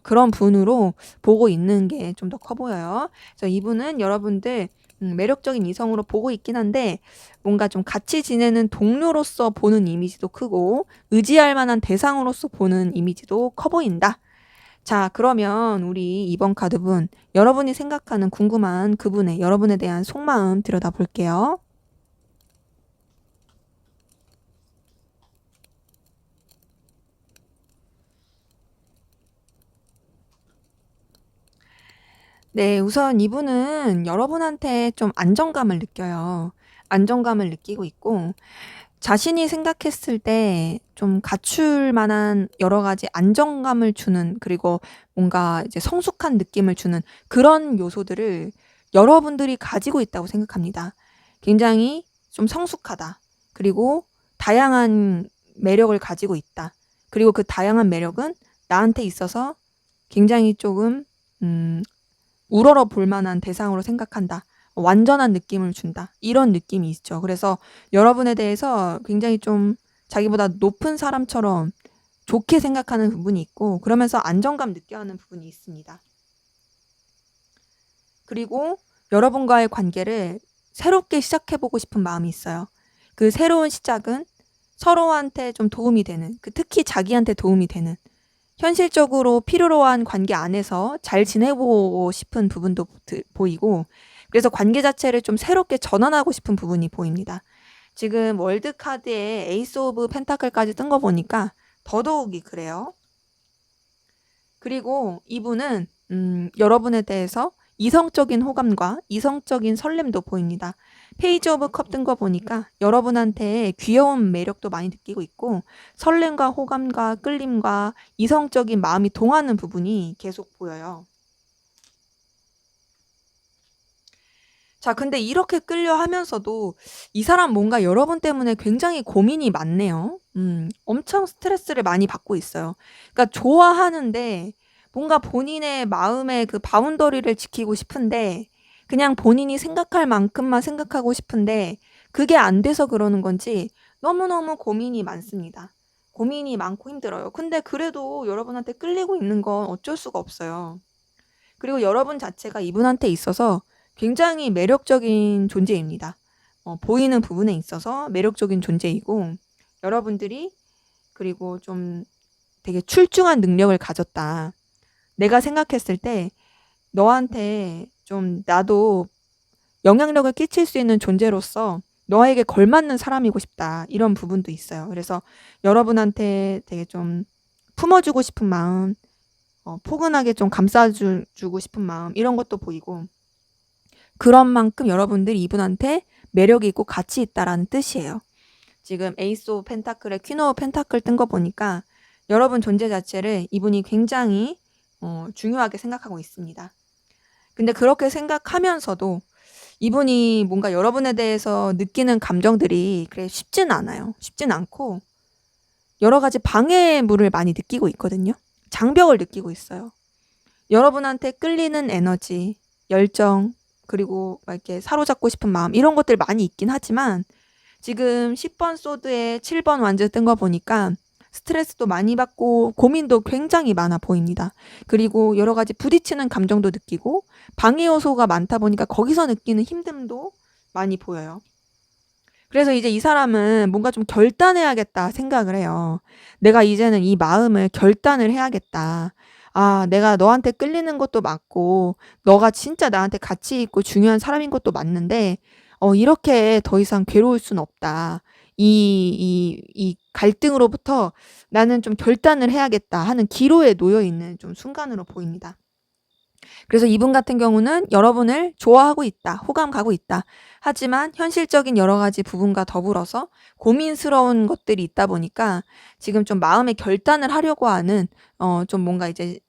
그런 분으로 보고 있는 게 좀 더 커 보여요. 그래서 이분은 여러분들 매력적인 이성으로 보고 있긴 한데 뭔가 좀 같이 지내는 동료로서 보는 이미지도 크고 의지할 만한 대상으로서 보는 이미지도 커 보인다. 자, 그러면 우리 이번 카드분, 여러분이 생각하는 궁금한 그분의 여러분에 대한 속마음 들여다 볼게요. 네, 우선 이분은 여러분한테 좀 안정감을 느껴요. 안정감을 느끼고 있고, 자신이 생각했을 때 좀 갖출 만한 여러 가지 안정감을 주는, 그리고 뭔가 이제 성숙한 느낌을 주는 그런 요소들을 여러분들이 가지고 있다고 생각합니다. 굉장히 좀 성숙하다. 그리고 다양한 매력을 가지고 있다. 그리고 그 다양한 매력은 나한테 있어서 굉장히 조금, 우러러 볼 만한 대상으로 생각한다. 완전한 느낌을 준다. 이런 느낌이 있죠. 그래서 여러분에 대해서 굉장히 좀 자기보다 높은 사람처럼 좋게 생각하는 부분이 있고, 그러면서 안정감 느껴하는 부분이 있습니다. 그리고 여러분과의 관계를 새롭게 시작해보고 싶은 마음이 있어요. 그 새로운 시작은 서로한테 좀 도움이 되는, 특히 자기한테 도움이 되는, 현실적으로 필요로 한 관계 안에서 잘 지내보고 싶은 부분도 보이고, 그래서 관계 자체를 좀 새롭게 전환하고 싶은 부분이 보입니다. 지금 월드 카드에 에이스 오브 펜타클까지 뜬 거 보니까 더더욱이 그래요. 그리고 이분은 여러분에 대해서 이성적인 호감과 이성적인 설렘도 보입니다. 페이지 오브 컵 뜬 거 보니까 여러분한테 귀여운 매력도 많이 느끼고 있고 설렘과 호감과 끌림과 이성적인 마음이 동하는 부분이 계속 보여요. 자, 근데 이렇게 끌려 하면서도 이 사람 뭔가 여러분 때문에 굉장히 고민이 많네요. 엄청 스트레스를 많이 받고 있어요. 그러니까 좋아하는데 뭔가 본인의 마음의 그 바운더리를 지키고 싶은데 그냥 본인이 생각할 만큼만 생각하고 싶은데 그게 안 돼서 그러는 건지 너무너무 고민이 많습니다. 고민이 많고 힘들어요. 근데 그래도 여러분한테 끌리고 있는 건 어쩔 수가 없어요. 그리고 여러분 자체가 이분한테 있어서 굉장히 매력적인 존재입니다. 보이는 부분에 있어서 매력적인 존재이고 여러분들이 그리고 좀 되게 출중한 능력을 가졌다. 내가 생각했을 때 너한테 좀 나도 영향력을 끼칠 수 있는 존재로서 너에게 걸맞는 사람이고 싶다. 이런 부분도 있어요. 그래서 여러분한테 되게 좀 품어주고 싶은 마음, 포근하게 좀 감싸주고 싶은 마음 이런 것도 보이고 그런 만큼 여러분들이 이분한테 매력이 있고 가치 있다라는 뜻이에요. 지금 에이스 오브 펜타클에 퀸 오브 펜타클 뜬 거 보니까 여러분 존재 자체를 이분이 굉장히 중요하게 생각하고 있습니다. 근데 그렇게 생각하면서도 이분이 뭔가 여러분에 대해서 느끼는 감정들이 그래 쉽지는 않아요. 쉽진 않고 여러 가지 방해물을 많이 느끼고 있거든요. 장벽을 느끼고 있어요. 여러분한테 끌리는 에너지, 열정, 그리고 막 이렇게 사로잡고 싶은 마음 이런 것들 많이 있긴 하지만 지금 10번 소드에 7번 완즈 뜬 거 보니까 스트레스도 많이 받고 고민도 굉장히 많아 보입니다. 그리고 여러 가지 부딪히는 감정도 느끼고 방해 요소가 많다 보니까 거기서 느끼는 힘듦도 많이 보여요. 그래서 이제 이 사람은 뭔가 좀 결단해야겠다 생각을 해요. 내가 이제는 이 마음을 결단을 해야겠다. 아, 내가 너한테 끌리는 것도 맞고, 너가 진짜 나한테 가치 있고 중요한 사람인 것도 맞는데, 이렇게 더 이상 괴로울 순 없다. 이 갈등으로부터 나는 좀 결단을 해야겠다 하는 기로에 놓여 있는 좀 순간으로 보입니다. 그래서 이분 같은 경우는 여러분을 좋아하고 있다, 호감 가고 있다. 하지만 현실적인 여러 가지 부분과 더불어서 고민스러운 것들이 있다 보니까 지금 좀 마음의 결단을 하려고 하는, 좀 뭔가 이제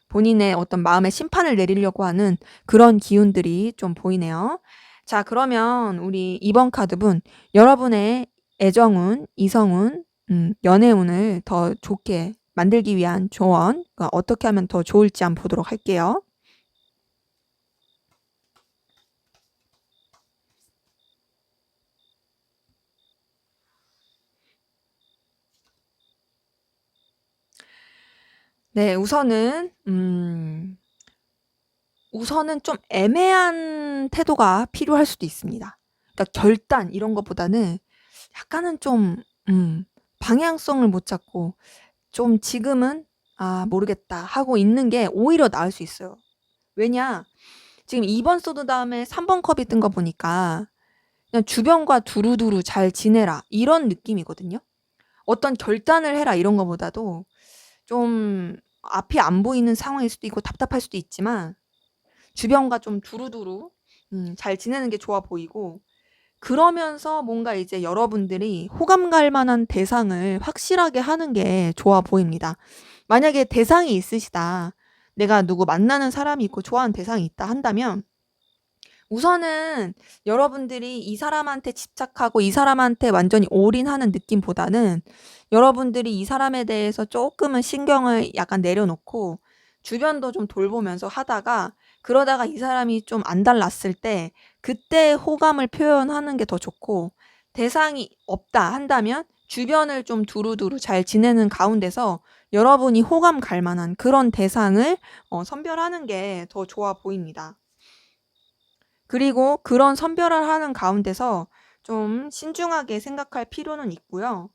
본인의 어떤 마음의 심판을 내리려고 하는 그런 기운들이 좀 보이네요. 자, 그러면 우리 이번 카드분, 여러분의 애정운, 이성운, 연애운을 더 좋게 만들기 위한 조언, 어떻게 하면 더 좋을지 한번 보도록 할게요. 네, 우선은 좀 애매한 태도가 필요할 수도 있습니다. 그러니까 결단 이런 것보다는 약간은 좀 방향성을 못 잡고 좀 지금은 '아 모르겠다.' 하고 있는 게 오히려 나을 수 있어요. 왜냐? 지금 2번 소드 다음에 3번 컵이 뜬 거 보니까 그냥 '주변과 두루두루 잘 지내라.' 이런 느낌이거든요. 어떤 '결단을 해라.' 이런 거보다도 좀 앞이 안 보이는 상황일 수도 있고 답답할 수도 있지만 주변과 좀 두루두루 잘 지내는 게 좋아 보이고, 그러면서 뭔가 이제 여러분들이 호감 갈 만한 대상을 확실하게 하는 게 좋아 보입니다. 만약에 대상이 있으시다. 내가 누구 만나는 사람이 있고 좋아하는 대상이 있다 한다면 우선은 여러분들이 이 사람한테 집착하고 이 사람한테 완전히 올인하는 느낌보다는 여러분들이 이 사람에 대해서 조금은 신경을 약간 내려놓고 주변도 좀 돌보면서 하다가, 그러다가 이 사람이 좀 안 달랐을 때 그때 호감을 표현하는 게 더 좋고, 대상이 없다 한다면 주변을 좀 두루두루 잘 지내는 가운데서 여러분이 호감 갈 만한 그런 대상을 선별하는 게 더 좋아 보입니다. 그리고 그런 선별을 하는 가운데서 좀 신중하게 생각할 필요는 있고요.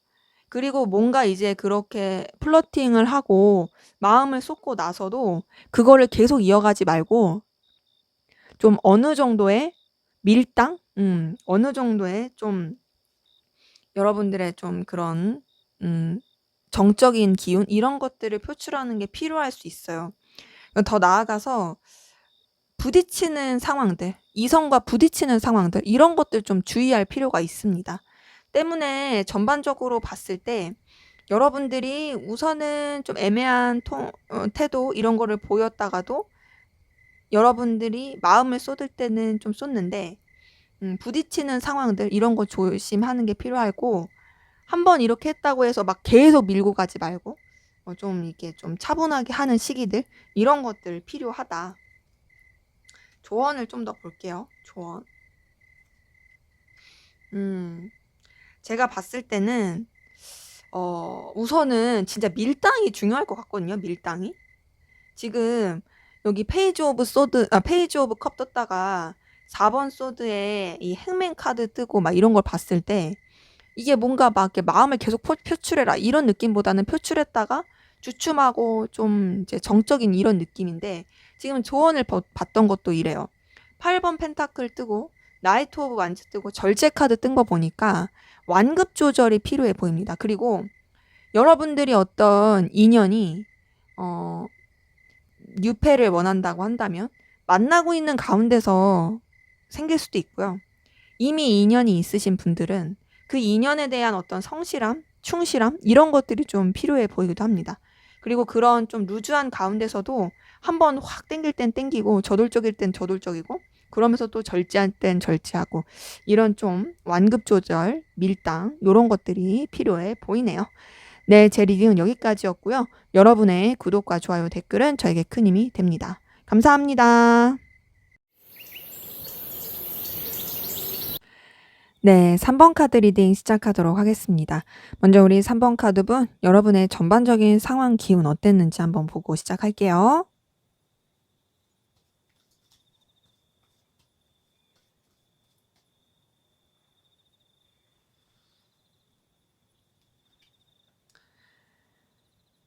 그리고 뭔가 이제 그렇게 플러팅을 하고 마음을 쏟고 나서도 그거를 계속 이어가지 말고 좀 어느 정도의 밀당? 어느 정도의 좀 여러분들의 좀 그런 음 정적인 기운 이런 것들을 표출하는 게 필요할 수 있어요. 더 나아가서 부딪히는 상황들, 이성과 부딪히는 상황들 이런 것들 좀 주의할 필요가 있습니다. 때문에 전반적으로 봤을 때 여러분들이 우선은 좀 애매한 태도 이런 거를 보였다가도 여러분들이 마음을 쏟을 때는 좀 쏟는데 부딪히는 상황들 이런 거 조심하는 게 필요하고, 한 번 이렇게 했다고 해서 막 계속 밀고 가지 말고 좀 이렇게 좀 차분하게 하는 시기들 이런 것들 필요하다. 조언을 좀 더 볼게요. 조언. 음, 제가 봤을 때는 우선은 진짜 밀당이 중요할 것 같거든요. 밀당이. 지금 여기 페이지 오브 컵 떴다가 4번 소드에 이 행맨 카드 뜨고 막 이런 걸 봤을 때 이게 뭔가 막 이렇게 마음을 계속 표출해라 이런 느낌보다는 표출했다가 주춤하고 좀 이제 정적인 이런 느낌인데, 지금 조언을 받던 것도 이래요. 8번 펜타클 뜨고 나이트 오브 완즈 뜨고 절제 카드 뜬 거 보니까 완급 조절이 필요해 보입니다. 그리고 여러분들이 어떤 인연이 어 뉴페를 원한다고 한다면 만나고 있는 가운데서 생길 수도 있고요. 이미 인연이 있으신 분들은 그 인연에 대한 어떤 성실함, 충실함 이런 것들이 좀 필요해 보이기도 합니다. 그리고 그런 좀 루즈한 가운데서도 한번 확 땡길 땐 땡기고 저돌적일 땐 저돌적이고 그러면서 또 절제할 땐 절제하고 이런 좀 완급 조절, 밀당 이런 것들이 필요해 보이네요. 네, 제 리딩은 여기까지였고요. 여러분의 구독과 좋아요, 댓글은 저에게 큰 힘이 됩니다. 감사합니다. 네, 3번 카드 리딩 시작하도록 하겠습니다. 먼저 우리 3번 카드분, 여러분의 전반적인 상황 기운 어땠는지 한번 보고 시작할게요.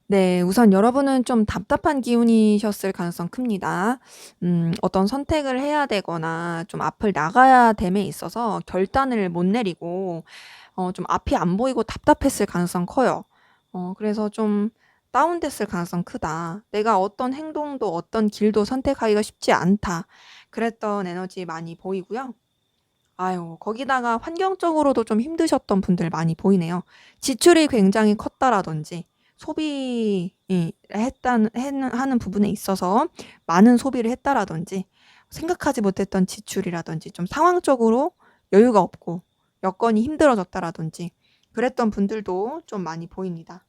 네, 우선 여러분은 좀 답답한 기운이셨을 가능성 큽니다. 어떤 선택을 해야 되거나 좀 앞을 나가야 됨에 있어서 결단을 못 내리고 좀 앞이 안 보이고 답답했을 가능성 커요. 그래서 좀 다운됐을 가능성 크다. 내가 어떤 행동도 어떤 길도 선택하기가 쉽지 않다. 그랬던 에너지 많이 보이고요. 아유, 거기다가 환경적으로도 좀 힘드셨던 분들 많이 보이네요. 지출이 굉장히 컸다라든지 소비 하는 부분에 있어서 많은 소비를 했다라든지 생각하지 못했던 지출이라든지 좀 상황적으로 여유가 없고 여건이 힘들어졌다라든지 그랬던 분들도 좀 많이 보입니다.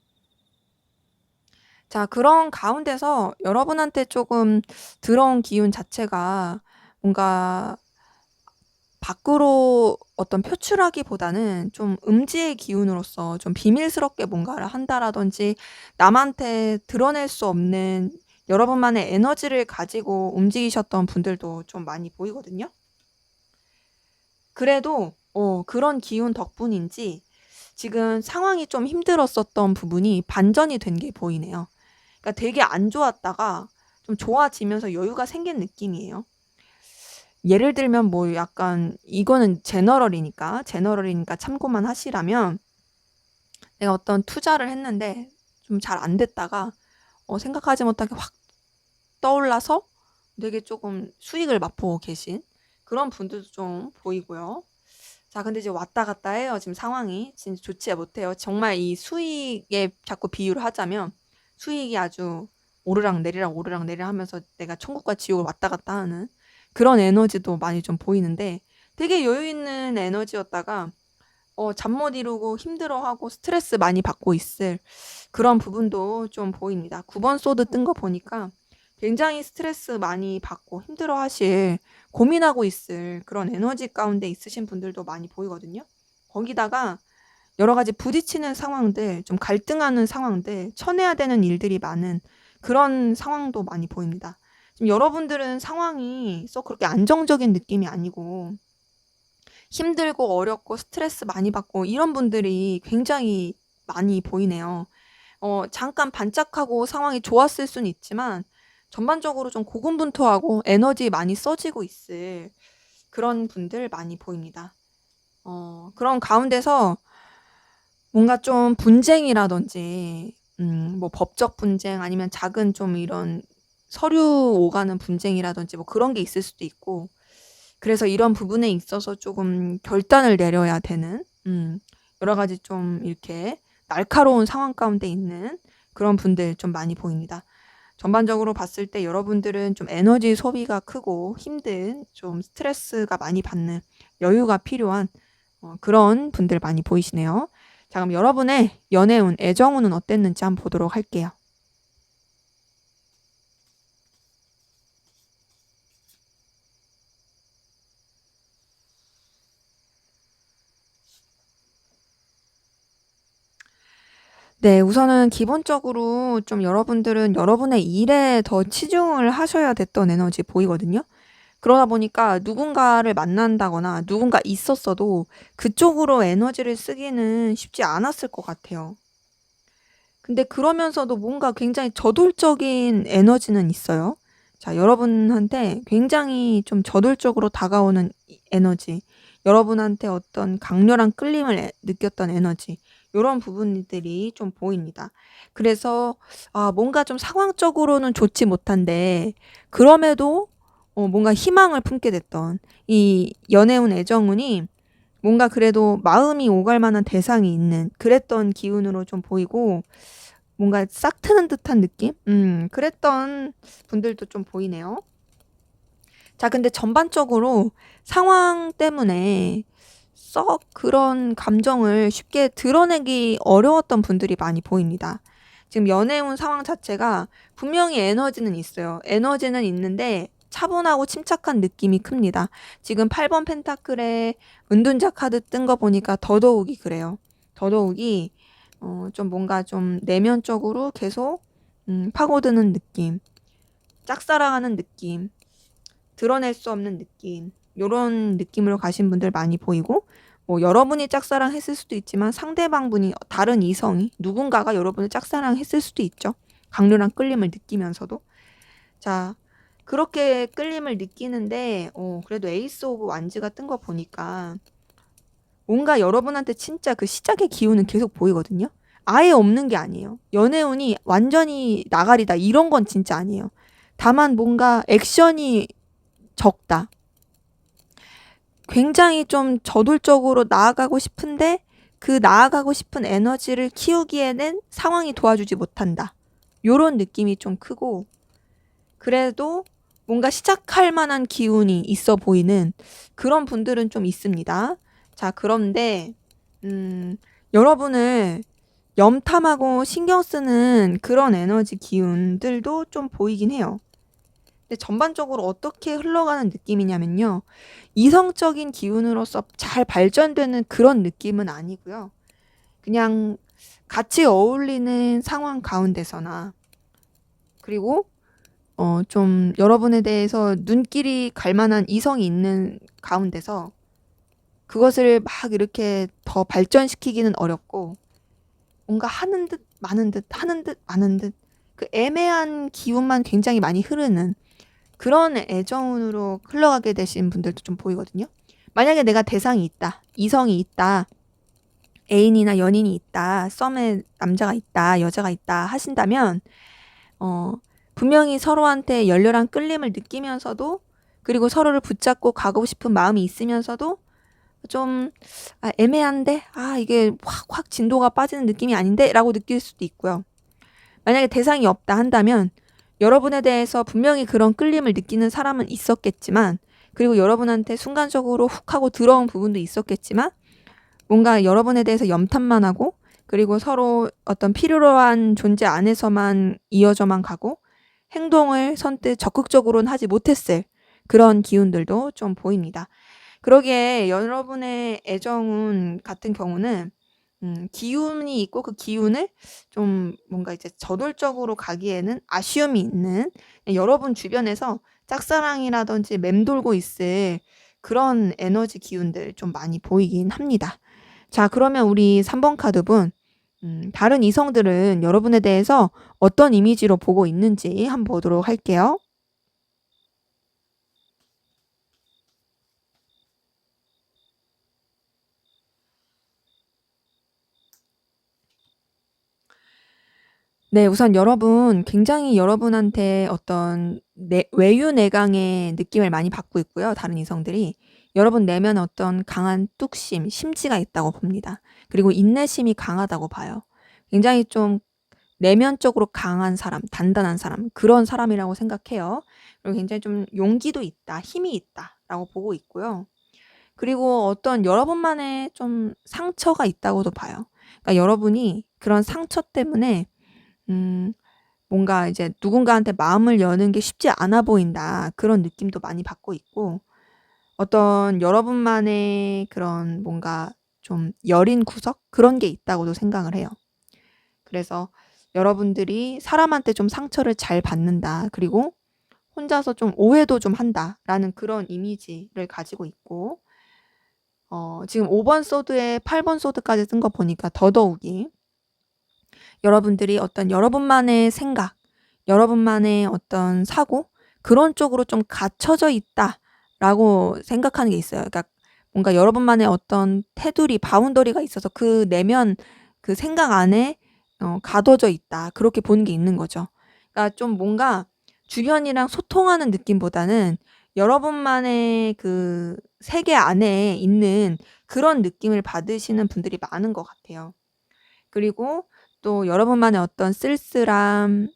자, 그런 가운데서 여러분한테 조금 들어온 기운 자체가 뭔가 밖으로 어떤 표출하기보다는 좀 음지의 기운으로서 좀 비밀스럽게 뭔가를 한다라든지 남한테 드러낼 수 없는 여러분만의 에너지를 가지고 움직이셨던 분들도 좀 많이 보이거든요. 그래도 그런 기운 덕분인지 지금 상황이 좀 힘들었었던 부분이 반전이 된 게 보이네요. 그러니까 되게 안 좋았다가 좀 좋아지면서 여유가 생긴 느낌이에요. 예를 들면 뭐 약간 이거는 제너럴이니까 참고만 하시라면 내가 어떤 투자를 했는데 좀 잘 안 됐다가 생각하지 못하게 확 떠올라서 되게 조금 수익을 맛보고 계신 그런 분들도 좀 보이고요. 자, 근데 이제 왔다 갔다 해요. 지금 상황이 진짜 좋지 못해요. 정말 이 수익에 자꾸 비유를 하자면 수익이 아주 오르락 내리락 하면서 내가 천국과 지옥을 왔다 갔다 하는 그런 에너지도 많이 좀 보이는데 되게 여유 있는 에너지였다가 잠 못 이루고 힘들어하고 스트레스 많이 받고 있을 그런 부분도 좀 보입니다. 9번 소드 뜬 거 보니까 굉장히 스트레스 많이 받고 힘들어하실 고민하고 있을 그런 에너지 가운데 있으신 분들도 많이 보이거든요. 거기다가 여러 가지 부딪히는 상황들, 좀 갈등하는 상황들, 쳐내야 되는 일들이 많은 그런 상황도 많이 보입니다. 지금 여러분들은 상황이 썩 그렇게 안정적인 느낌이 아니고 힘들고 어렵고 스트레스 많이 받고 이런 분들이 굉장히 많이 보이네요. 잠깐 반짝하고 상황이 좋았을 수는 있지만 전반적으로 좀 고군분투하고 에너지 많이 써지고 있을 그런 분들 많이 보입니다. 그런 가운데서 뭔가 좀 분쟁이라든지 뭐 법적 분쟁 아니면 작은 좀 이런 서류 오가는 분쟁이라든지 뭐 그런 게 있을 수도 있고 그래서 이런 부분에 있어서 조금 결단을 내려야 되는 여러 가지 좀 이렇게 날카로운 상황 가운데 있는 그런 분들 좀 많이 보입니다. 전반적으로 봤을 때 여러분들은 좀 에너지 소비가 크고 힘든 좀 스트레스가 많이 받는 여유가 필요한 그런 분들 많이 보이시네요. 자, 그럼 여러분의 연애운, 애정운은 어땠는지 한번 보도록 할게요. 네, 우선은 기본적으로 좀 여러분들은 여러분의 일에 더 치중을 하셔야 됐던 에너지 보이거든요. 그러다 보니까 누군가를 만난다거나 누군가 있었어도 그쪽으로 에너지를 쓰기는 쉽지 않았을 것 같아요. 근데 그러면서도 뭔가 굉장히 저돌적인 에너지는 있어요. 자, 여러분한테 굉장히 좀 저돌적으로 다가오는 에너지, 여러분한테 어떤 강렬한 끌림을 느꼈던 에너지, 요런 부분들이 좀 보입니다. 그래서 뭔가 좀 상황적으로는 좋지 못한데 그럼에도 뭔가 희망을 품게 됐던 이 연애운, 애정운이 뭔가 그래도 마음이 오갈 만한 대상이 있는 그랬던 기운으로 좀 보이고 뭔가 싹 트는 듯한 느낌? 그랬던 분들도 좀 보이네요. 자, 근데 전반적으로 상황 때문에 썩 그런 감정을 쉽게 드러내기 어려웠던 분들이 많이 보입니다. 지금 연애운 상황 자체가 분명히 에너지는 있어요. 에너지는 있는데 차분하고 침착한 느낌이 큽니다. 지금 8번 펜타클에 은둔자 카드 뜬 거 보니까 더더욱이 그래요. 더더욱이 좀 뭔가 좀 내면적으로 계속 파고드는 느낌, 짝사랑하는 느낌, 드러낼 수 없는 느낌, 요런 느낌으로 가신 분들 많이 보이고 뭐 여러분이 짝사랑했을 수도 있지만 상대방분이 다른 이성이 누군가가 여러분을 짝사랑했을 수도 있죠. 강렬한 끌림을 느끼면서도. 자, 그렇게 끌림을 느끼는데 그래도 에이스 오브 완즈가 뜬 거 보니까 뭔가 여러분한테 진짜 그 시작의 기운은 계속 보이거든요. 아예 없는 게 아니에요. 연애운이 완전히 나가리다 이런 건 진짜 아니에요. 다만 뭔가 액션이 적다. 굉장히 좀 저돌적으로 나아가고 싶은데 그 나아가고 싶은 에너지를 키우기에는 상황이 도와주지 못한다. 요런 느낌이 좀 크고 그래도 뭔가 시작할 만한 기운이 있어 보이는 그런 분들은 좀 있습니다. 자, 그런데 여러분을 염탐하고 신경 쓰는 그런 에너지 기운들도 좀 보이긴 해요. 근데 전반적으로 어떻게 흘러가는 느낌이냐면요. 이성적인 기운으로서 잘 발전되는 그런 느낌은 아니고요. 그냥 같이 어울리는 상황 가운데서나, 그리고 좀 여러분에 대해서 눈길이 갈 만한 이성이 있는 가운데서 그것을 막 이렇게 더 발전시키기는 어렵고, 뭔가 하는 듯 마는 듯 하는 듯 마는 듯 그 애매한 기운만 굉장히 많이 흐르는 그런 애정운으로 흘러가게 되신 분들도 좀 보이거든요. 만약에 내가 대상이 있다, 이성이 있다, 애인이나 연인이 있다, 썸에 남자가 있다, 여자가 있다 하신다면 분명히 서로한테 열렬한 끌림을 느끼면서도, 그리고 서로를 붙잡고 가고 싶은 마음이 있으면서도 좀 애매한데 이게 확 진도가 빠지는 느낌이 아닌데 라고 느낄 수도 있고요. 만약에 대상이 없다 한다면 여러분에 대해서 분명히 그런 끌림을 느끼는 사람은 있었겠지만, 그리고 여러분한테 순간적으로 훅 하고 들어온 부분도 있었겠지만, 뭔가 여러분에 대해서 염탐만 하고, 그리고 서로 어떤 필요한 존재 안에서만 이어져만 가고 행동을 선뜻 적극적으로는 하지 못했을 그런 기운들도 좀 보입니다. 그러기에 여러분의 애정운 같은 경우는 기운이 있고, 그 기운을 좀 뭔가 이제 저돌적으로 가기에는 아쉬움이 있는, 여러분 주변에서 짝사랑이라든지 맴돌고 있을 그런 에너지 기운들 좀 많이 보이긴 합니다. 자, 그러면 우리 3번 카드분, 다른 이성들은 여러분에 대해서 어떤 이미지로 보고 있는지 한번 보도록 할게요. 네, 우선 여러분 굉장히 여러분한테 어떤 외유내강의 느낌을 많이 받고 있고요. 다른 이성들이 여러분 내면에 어떤 강한 뚝심, 심지가 있다고 봅니다. 그리고 인내심이 강하다고 봐요. 굉장히 좀 내면적으로 강한 사람, 단단한 사람, 그런 사람이라고 생각해요. 그리고 굉장히 좀 용기도 있다, 힘이 있다라고 보고 있고요. 그리고 어떤 여러분만의 좀 상처가 있다고도 봐요. 그러니까 여러분이 그런 상처 때문에 뭔가 이제 누군가한테 마음을 여는 게 쉽지 않아 보인다, 그런 느낌도 많이 받고 있고, 어떤 여러분만의 그런 뭔가 좀 여린 구석? 그런 게 있다고도 생각을 해요. 그래서 여러분들이 사람한테 좀 상처를 잘 받는다, 그리고 혼자서 좀 오해도 좀 한다라는 그런 이미지를 가지고 있고, 지금 5번 소드에 8번 소드까지 쓴 거 보니까 더더욱이 여러분들이 어떤 여러분만의 생각, 여러분만의 어떤 사고, 그런 쪽으로 좀 갇혀져 있다라고 생각하는 게 있어요. 그러니까 뭔가 여러분만의 어떤 테두리, 바운더리가 있어서 그 내면 그 생각 안에 가둬져 있다, 그렇게 보는 게 있는 거죠. 그러니까 좀 뭔가 주변이랑 소통하는 느낌보다는 여러분만의 그 세계 안에 있는 그런 느낌을 받으시는 분들이 많은 것 같아요. 그리고 또 여러분만의 어떤 쓸쓸함,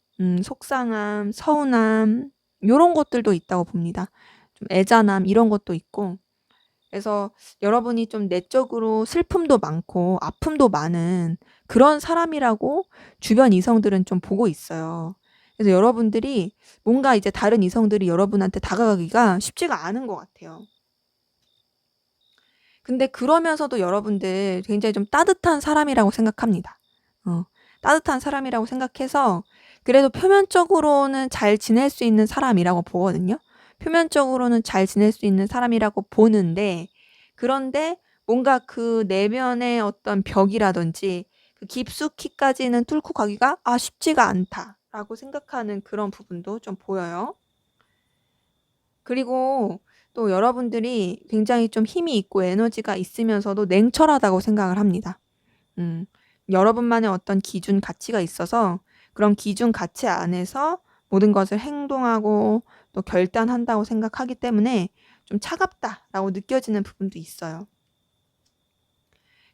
속상함, 서운함, 요런 것들도 있다고 봅니다. 좀 애잔함, 이런 것도 있고. 그래서 여러분이 좀 내적으로 슬픔도 많고 아픔도 많은 그런 사람이라고 주변 이성들은 좀 보고 있어요. 그래서 여러분들이 뭔가 이제 다른 이성들이 여러분한테 다가가기가 쉽지가 않은 것 같아요. 근데 그러면서도 여러분들 굉장히 좀 따뜻한 사람이라고 생각합니다. 따뜻한 사람이라고 생각해서 그래도 표면적으로는 잘 지낼 수 있는 사람이라고 보거든요. 표면적으로는 잘 지낼 수 있는 사람이라고 보는데, 그런데 뭔가 그 내면의 어떤 벽이라든지 그 깊숙이까지는 뚫고 가기가 쉽지가 않다라고 생각하는 그런 부분도 좀 보여요. 그리고 또 여러분들이 굉장히 좀 힘이 있고 에너지가 있으면서도 냉철하다고 생각을 합니다. 여러분만의 어떤 기준 가치가 있어서 그런 기준 가치 안에서 모든 것을 행동하고 또 결단한다고 생각하기 때문에 좀 차갑다라고 느껴지는 부분도 있어요.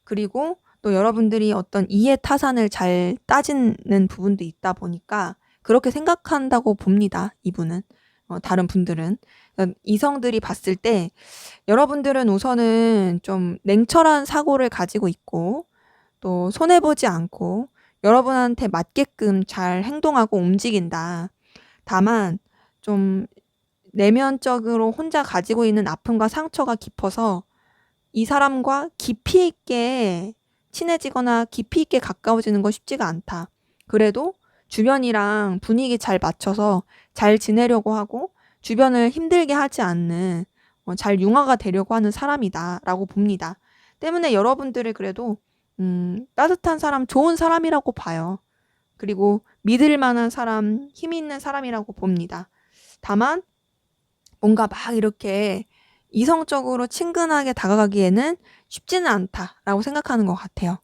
그리고 또 여러분들이 어떤 이해타산을 잘 따지는 부분도 있다 보니까 그렇게 생각한다고 봅니다, 이분은. 다른 분들은. 이성들이 봤을 때 여러분들은 우선은 좀 냉철한 사고를 가지고 있고, 또 손해보지 않고 여러분한테 맞게끔 잘 행동하고 움직인다. 다만 좀 내면적으로 혼자 가지고 있는 아픔과 상처가 깊어서 이 사람과 깊이 있게 친해지거나 깊이 있게 가까워지는 건 쉽지가 않다. 그래도 주변이랑 분위기 잘 맞춰서 잘 지내려고 하고 주변을 힘들게 하지 않는 잘 융화가 되려고 하는 사람이다라고 봅니다. 때문에 여러분들을 그래도 따뜻한 사람, 좋은 사람이라고 봐요. 그리고 믿을 만한 사람, 힘 있는 사람이라고 봅니다. 다만 뭔가 막 이렇게 이성적으로 친근하게 다가가기에는 쉽지는 않다라고 생각하는 것 같아요.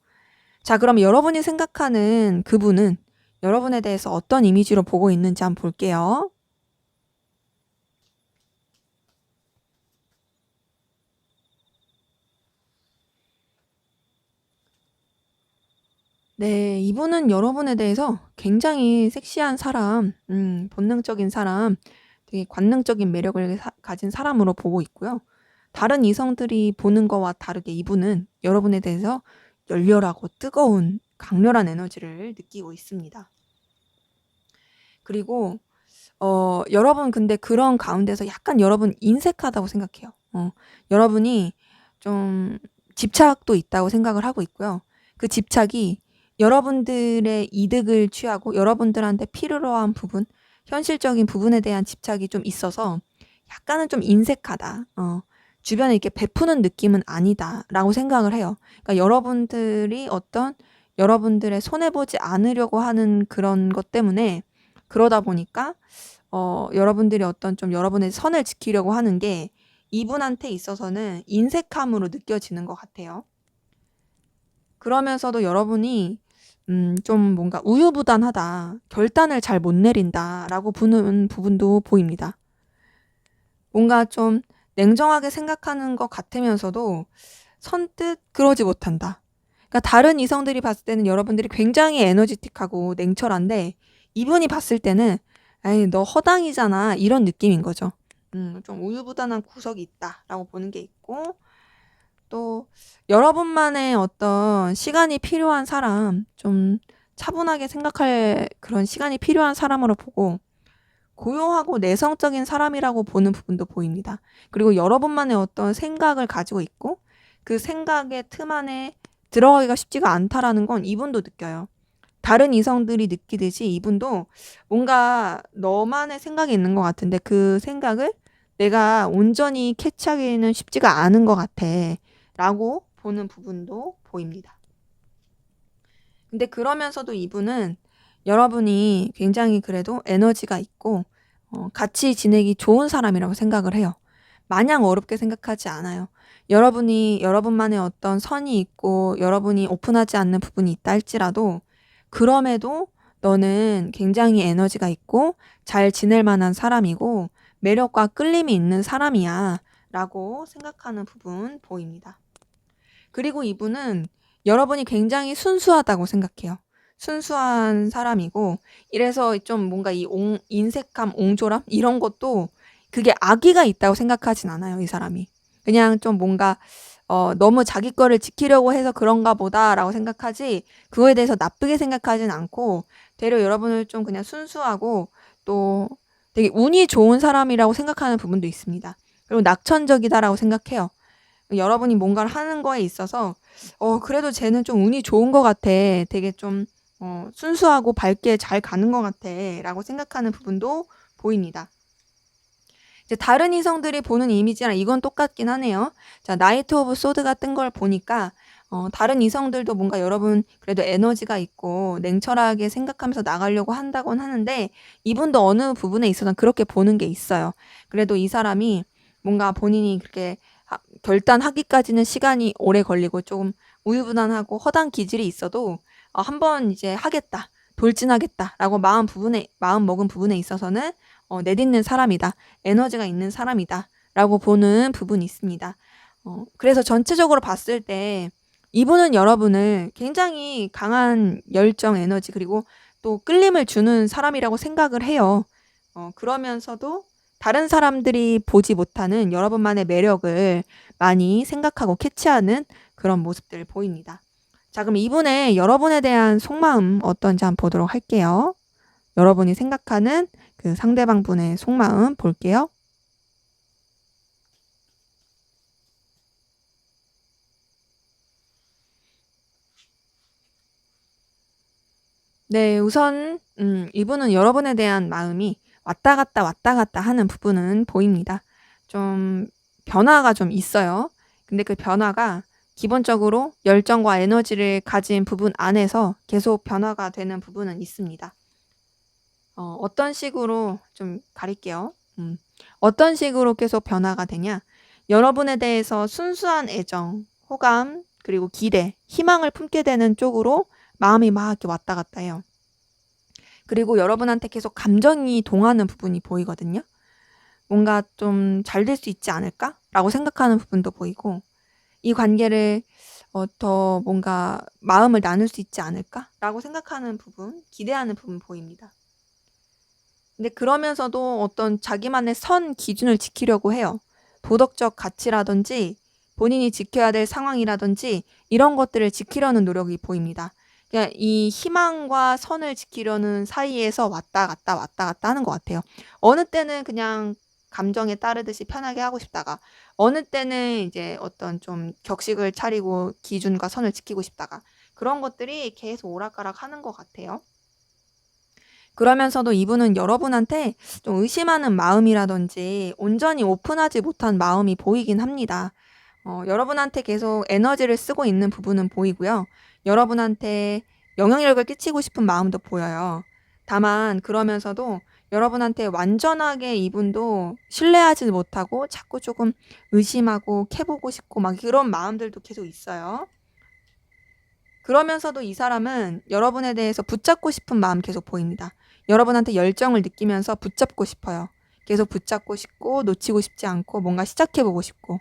자, 그럼 여러분이 생각하는 그분은 여러분에 대해서 어떤 이미지로 보고 있는지 한번 볼게요. 네, 이분은 여러분에 대해서 굉장히 섹시한 사람, 본능적인 사람, 되게 관능적인 매력을 가진 사람으로 보고 있고요. 다른 이성들이 보는 거와 다르게 이분은 여러분에 대해서 열렬하고 뜨거운 강렬한 에너지를 느끼고 있습니다. 그리고 여러분 근데 그런 가운데서 약간 여러분 인색하다고 생각해요. 여러분이 좀 집착도 있다고 생각을 하고 있고요. 그 집착이 여러분들의 이득을 취하고 여러분들한테 필요로 한 부분, 현실적인 부분에 대한 집착이 좀 있어서 약간은 좀 인색하다. 주변에 이렇게 베푸는 느낌은 아니다라고 생각을 해요. 그러니까 여러분들이 어떤 여러분들의 손해보지 않으려고 하는 그런 것 때문에 그러다 보니까 여러분들이 어떤 좀 여러분의 선을 지키려고 하는 게 이분한테 있어서는 인색함으로 느껴지는 것 같아요. 그러면서도 여러분이 좀 뭔가 우유부단하다, 결단을 잘 못 내린다라고 보는 부분도 보입니다. 뭔가 좀 냉정하게 생각하는 것 같으면서도 선뜻 그러지 못한다. 그러니까 다른 이성들이 봤을 때는 여러분들이 굉장히 에너지틱하고 냉철한데 이분이 봤을 때는 에이, 너 허당이잖아. 이런 느낌인 거죠. 좀 우유부단한 구석이 있다라고 보는 게 있고 또 여러분만의 어떤 시간이 필요한 사람, 좀 차분하게 생각할 그런 시간이 필요한 사람으로 보고 고요하고 내성적인 사람이라고 보는 부분도 보입니다. 그리고 여러분만의 어떤 생각을 가지고 있고 그 생각의 틈 안에 들어가기가 쉽지가 않다라는 건 이분도 느껴요. 다른 이성들이 느끼듯이 이분도 뭔가 너만의 생각이 있는 것 같은데 그 생각을 내가 온전히 캐치하기는 쉽지가 않은 것 같아. 라고 보는 부분도 보입니다. 근데 그러면서도 이분은 여러분이 굉장히 그래도 에너지가 있고 같이 지내기 좋은 사람이라고 생각을 해요. 마냥 어렵게 생각하지 않아요. 여러분이 여러분만의 어떤 선이 있고 여러분이 오픈하지 않는 부분이 있다 할지라도 그럼에도 너는 굉장히 에너지가 있고 잘 지낼 만한 사람이고 매력과 끌림이 있는 사람이야 라고 생각하는 부분 보입니다. 그리고 이분은 여러분이 굉장히 순수하다고 생각해요. 순수한 사람이고 이래서 좀 뭔가 이 인색함, 옹졸함 이런 것도 그게 악의가 있다고 생각하진 않아요, 이 사람이. 그냥 좀 뭔가 너무 자기 거를 지키려고 해서 그런가 보다라고 생각하지 그거에 대해서 나쁘게 생각하진 않고 되려 여러분을 좀 그냥 순수하고 또 되게 운이 좋은 사람이라고 생각하는 부분도 있습니다. 그리고 낙천적이다라고 생각해요. 여러분이 뭔가를 하는 거에 있어서 그래도 쟤는 좀 운이 좋은 것 같아. 되게 좀 순수하고 밝게 잘 가는 것 같아. 라고 생각하는 부분도 보입니다. 이제 다른 이성들이 보는 이미지랑 이건 똑같긴 하네요. 자, 나이트 오브 소드가 뜬 걸 보니까 다른 이성들도 뭔가 여러분 그래도 에너지가 있고 냉철하게 생각하면서 나가려고 한다곤 하는데 이분도 어느 부분에 있어서는 그렇게 보는 게 있어요. 그래도 이 사람이 뭔가 본인이 그렇게 결단하기까지는 시간이 오래 걸리고 조금 우유부단하고 허당 기질이 있어도 한번 이제 하겠다, 돌진하겠다라고 마음 먹은 부분에 있어서는 내딛는 사람이다, 에너지가 있는 사람이다라고 보는 부분이 있습니다. 그래서 전체적으로 봤을 때 이분은 여러분을 굉장히 강한 열정, 에너지 그리고 또 끌림을 주는 사람이라고 생각을 해요. 그러면서도 다른 사람들이 보지 못하는 여러분만의 매력을 많이 생각하고 캐치하는 그런 모습들 보입니다. 자, 그럼 이분의 여러분에 대한 속마음 어떤지 한번 보도록 할게요. 여러분이 생각하는 그 상대방 분의 속마음 볼게요. 네, 우선 이분은 여러분에 대한 마음이 왔다 갔다 하는 부분은 보입니다. 좀 변화가 좀 있어요. 근데 그 변화가 기본적으로 열정과 에너지를 가진 부분 안에서 계속 변화가 되는 부분은 있습니다. 어떤 식으로 좀 가릴게요. 어떤 식으로 계속 변화가 되냐? 여러분에 대해서 순수한 애정, 호감, 그리고 기대, 희망을 품게 되는 쪽으로 마음이 막 이렇게 왔다 갔다 해요. 그리고 여러분한테 계속 감정이 동하는 부분이 보이거든요. 뭔가 좀 잘 될 수 있지 않을까라고 생각하는 부분도 보이고, 이 관계를 더 뭔가 마음을 나눌 수 있지 않을까라고 생각하는 부분, 기대하는 부분 보입니다. 근데 그러면서도 어떤 자기만의 선 기준을 지키려고 해요. 도덕적 가치라든지 본인이 지켜야 될 상황이라든지 이런 것들을 지키려는 노력이 보입니다. 그냥 이 희망과 선을 지키려는 사이에서 왔다 갔다 하는 것 같아요. 어느 때는 그냥 감정에 따르듯이 편하게 하고 싶다가, 어느 때는 이제 어떤 좀 격식을 차리고 기준과 선을 지키고 싶다가, 그런 것들이 계속 오락가락 하는 것 같아요. 그러면서도 이분은 여러분한테 좀 의심하는 마음이라든지 온전히 오픈하지 못한 마음이 보이긴 합니다. 여러분한테 계속 에너지를 쓰고 있는 부분은 보이고요. 여러분한테 영향력을 끼치고 싶은 마음도 보여요. 다만 그러면서도 여러분한테 완전하게 이분도 신뢰하지 못하고 자꾸 조금 의심하고 캐보고 싶고 막 그런 마음들도 계속 있어요. 그러면서도 이 사람은 여러분에 대해서 붙잡고 싶은 마음 계속 보입니다. 여러분한테 열정을 느끼면서 붙잡고 싶어요. 계속 붙잡고 싶고 놓치고 싶지 않고 뭔가 시작해보고 싶고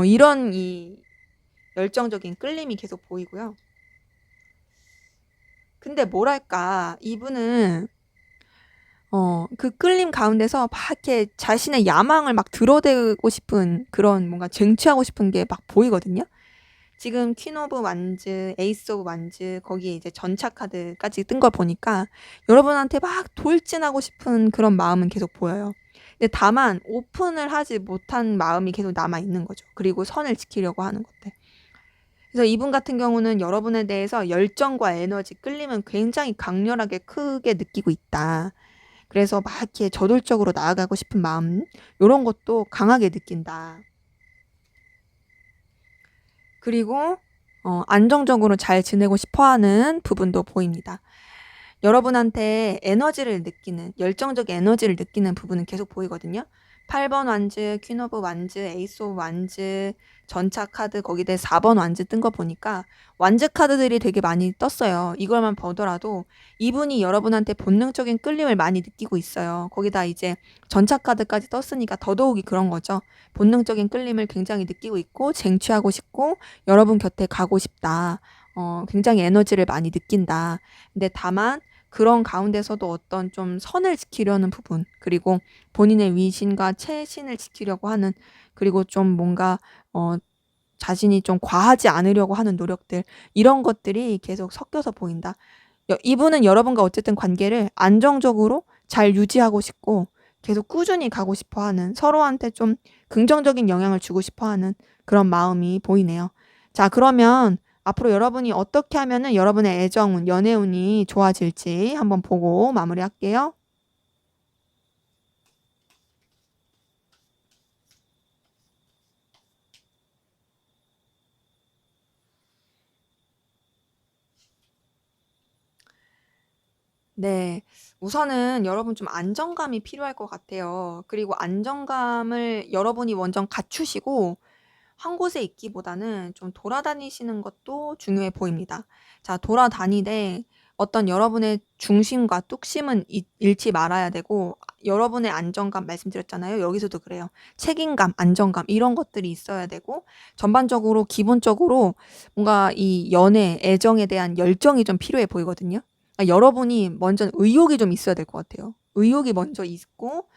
이런 이 열정적인 끌림이 계속 보이고요. 근데 뭐랄까 이분은 그 끌림 가운데서 막 이렇게 자신의 야망을 막 드러내고 싶은 그런 뭔가 쟁취하고 싶은 게 막 보이거든요. 지금 퀸 오브 완즈, 에이스 오브 완즈 거기에 이제 전차 카드까지 뜬 걸 보니까 여러분한테 막 돌진하고 싶은 그런 마음은 계속 보여요. 근데 다만 오픈을 하지 못한 마음이 계속 남아 있는 거죠. 그리고 선을 지키려고 하는 것들. 그래서 이분 같은 경우는 여러분에 대해서 열정과 에너지, 끌림은 굉장히 강렬하게 크게 느끼고 있다. 그래서 막 이렇게 저돌적으로 나아가고 싶은 마음, 이런 것도 강하게 느낀다. 그리고 안정적으로 잘 지내고 싶어하는 부분도 보입니다. 여러분한테 에너지를 느끼는, 열정적 에너지를 느끼는 부분은 계속 보이거든요. 8번 완즈, 퀸 오브 완즈, 에이스 오브 완즈, 전차 카드 거기다 4번 완즈 뜬 거 보니까 완즈 카드들이 되게 많이 떴어요. 이걸만 보더라도 이분이 여러분한테 본능적인 끌림을 많이 느끼고 있어요. 거기다 이제 전차 카드까지 떴으니까 더더욱이 그런 거죠. 본능적인 끌림을 굉장히 느끼고 있고 쟁취하고 싶고 여러분 곁에 가고 싶다. 굉장히 에너지를 많이 느낀다. 근데 다만 그런 가운데서도 어떤 좀 선을 지키려는 부분, 그리고 본인의 위신과 체신을 지키려고 하는, 그리고 좀 뭔가 자신이 좀 과하지 않으려고 하는 노력들, 이런 것들이 계속 섞여서 보인다. 이분은 여러분과 어쨌든 관계를 안정적으로 잘 유지하고 싶고 계속 꾸준히 가고 싶어 하는, 서로한테 좀 긍정적인 영향을 주고 싶어 하는 그런 마음이 보이네요. 자, 그러면 앞으로 여러분이 어떻게 하면은 여러분의 애정운, 연애운이 좋아질지 한번 보고 마무리할게요. 네. 우선은 여러분 좀 안정감이 필요할 것 같아요. 그리고 안정감을 여러분이 먼저 갖추시고 한 곳에 있기보다는 좀 돌아다니시는 것도 중요해 보입니다. 자, 돌아다니되 어떤 여러분의 중심과 뚝심은 잃지 말아야 되고, 여러분의 안정감 말씀드렸잖아요. 여기서도 그래요. 책임감, 안정감 이런 것들이 있어야 되고, 전반적으로 기본적으로 뭔가 이 연애, 애정에 대한 열정이 좀 필요해 보이거든요. 여러분이 먼저 의욕이 좀 있어야 될 것 같아요. 의욕이 먼저 있고,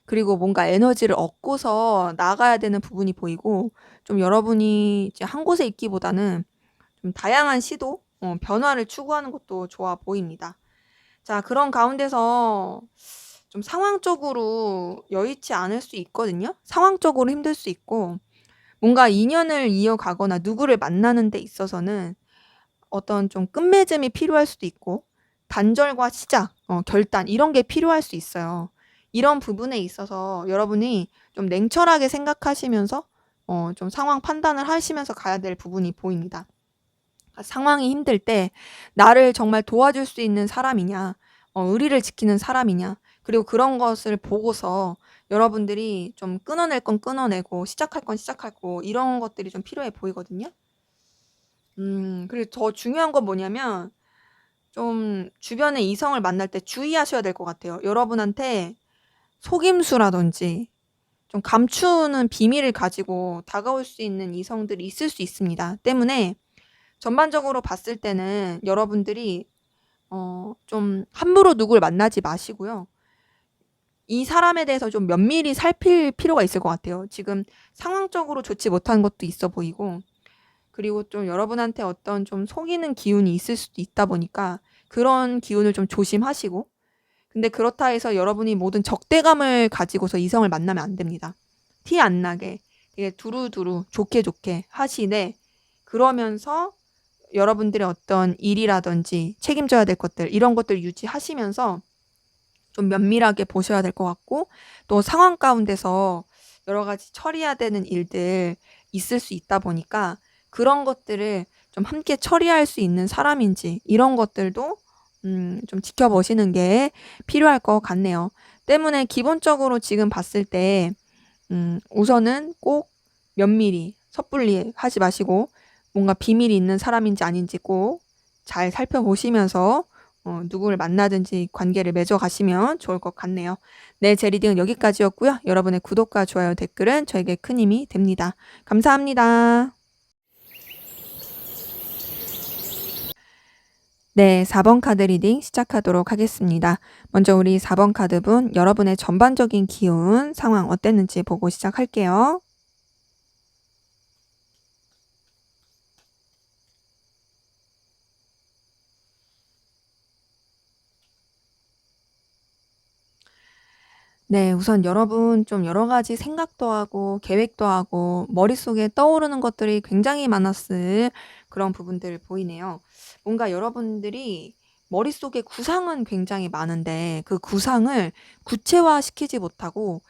그리고 뭔가 에너지를 얻고서 나가야 되는 부분이 보이고, 좀 여러분이 이제 한 곳에 있기보다는 좀 다양한 시도, 변화를 추구하는 것도 좋아 보입니다. 자, 그런 가운데서 좀 상황적으로 여의치 않을 수 있거든요. 상황적으로 힘들 수 있고 뭔가 인연을 이어가거나 누구를 만나는 데 있어서는 어떤 좀 끝맺음이 필요할 수도 있고 단절과 시작, 결단 이런 게 필요할 수 있어요. 이런 부분에 있어서 여러분이 좀 냉철하게 생각하시면서 좀 상황 판단을 하시면서 가야 될 부분이 보입니다. 상황이 힘들 때 나를 정말 도와줄 수 있는 사람이냐, 의리를 지키는 사람이냐, 그리고 그런 것을 보고서 여러분들이 좀 끊어낼 건 끊어내고 시작할 건 시작하고 이런 것들이 좀 필요해 보이거든요. 그리고 더 중요한 건 뭐냐면 좀 주변에 이성을 만날 때 주의하셔야 될 것 같아요. 여러분한테 속임수라든지 좀 감추는 비밀을 가지고 다가올 수 있는 이성들이 있을 수 있습니다. 때문에 전반적으로 봤을 때는 여러분들이 좀 함부로 누굴 만나지 마시고요. 이 사람에 대해서 좀 면밀히 살필 필요가 있을 것 같아요. 지금 상황적으로 좋지 못한 것도 있어 보이고 그리고 좀 여러분한테 어떤 좀 속이는 기운이 있을 수도 있다 보니까 그런 기운을 좀 조심하시고 근데 그렇다 해서 여러분이 모든 적대감을 가지고서 이성을 만나면 안 됩니다. 티 안 나게 되게 두루두루 좋게 좋게 하시되 그러면서 여러분들의 어떤 일이라든지 책임져야 될 것들 이런 것들 유지하시면서 좀 면밀하게 보셔야 될 것 같고 또 상황 가운데서 여러 가지 처리해야 되는 일들 있을 수 있다 보니까 그런 것들을 좀 함께 처리할 수 있는 사람인지 이런 것들도 좀 지켜보시는 게 필요할 것 같네요. 때문에 기본적으로 지금 봤을 때 우선은 꼭 면밀히 섣불리 하지 마시고 뭔가 비밀이 있는 사람인지 아닌지 꼭 잘 살펴보시면서 누구를 만나든지 관계를 맺어 가시면 좋을 것 같네요. 네, 제 리딩은 여기까지였고요. 여러분의 구독과 좋아요, 댓글은 저에게 큰 힘이 됩니다. 감사합니다. 네, 4번 카드 리딩 시작하도록 하겠습니다. 먼저 우리 4번 카드분 여러분의 전반적인 기운, 상황 어땠는지 보고 시작할게요. 네, 우선 여러분 좀 여러 가지 생각도 하고 계획도 하고 머릿속에 떠오르는 것들이 굉장히 많았을 그런 부분들 보이네요. 뭔가 여러분들이 머릿속에 구상은 굉장히 많은데 그 구상을 구체화시키지 못하고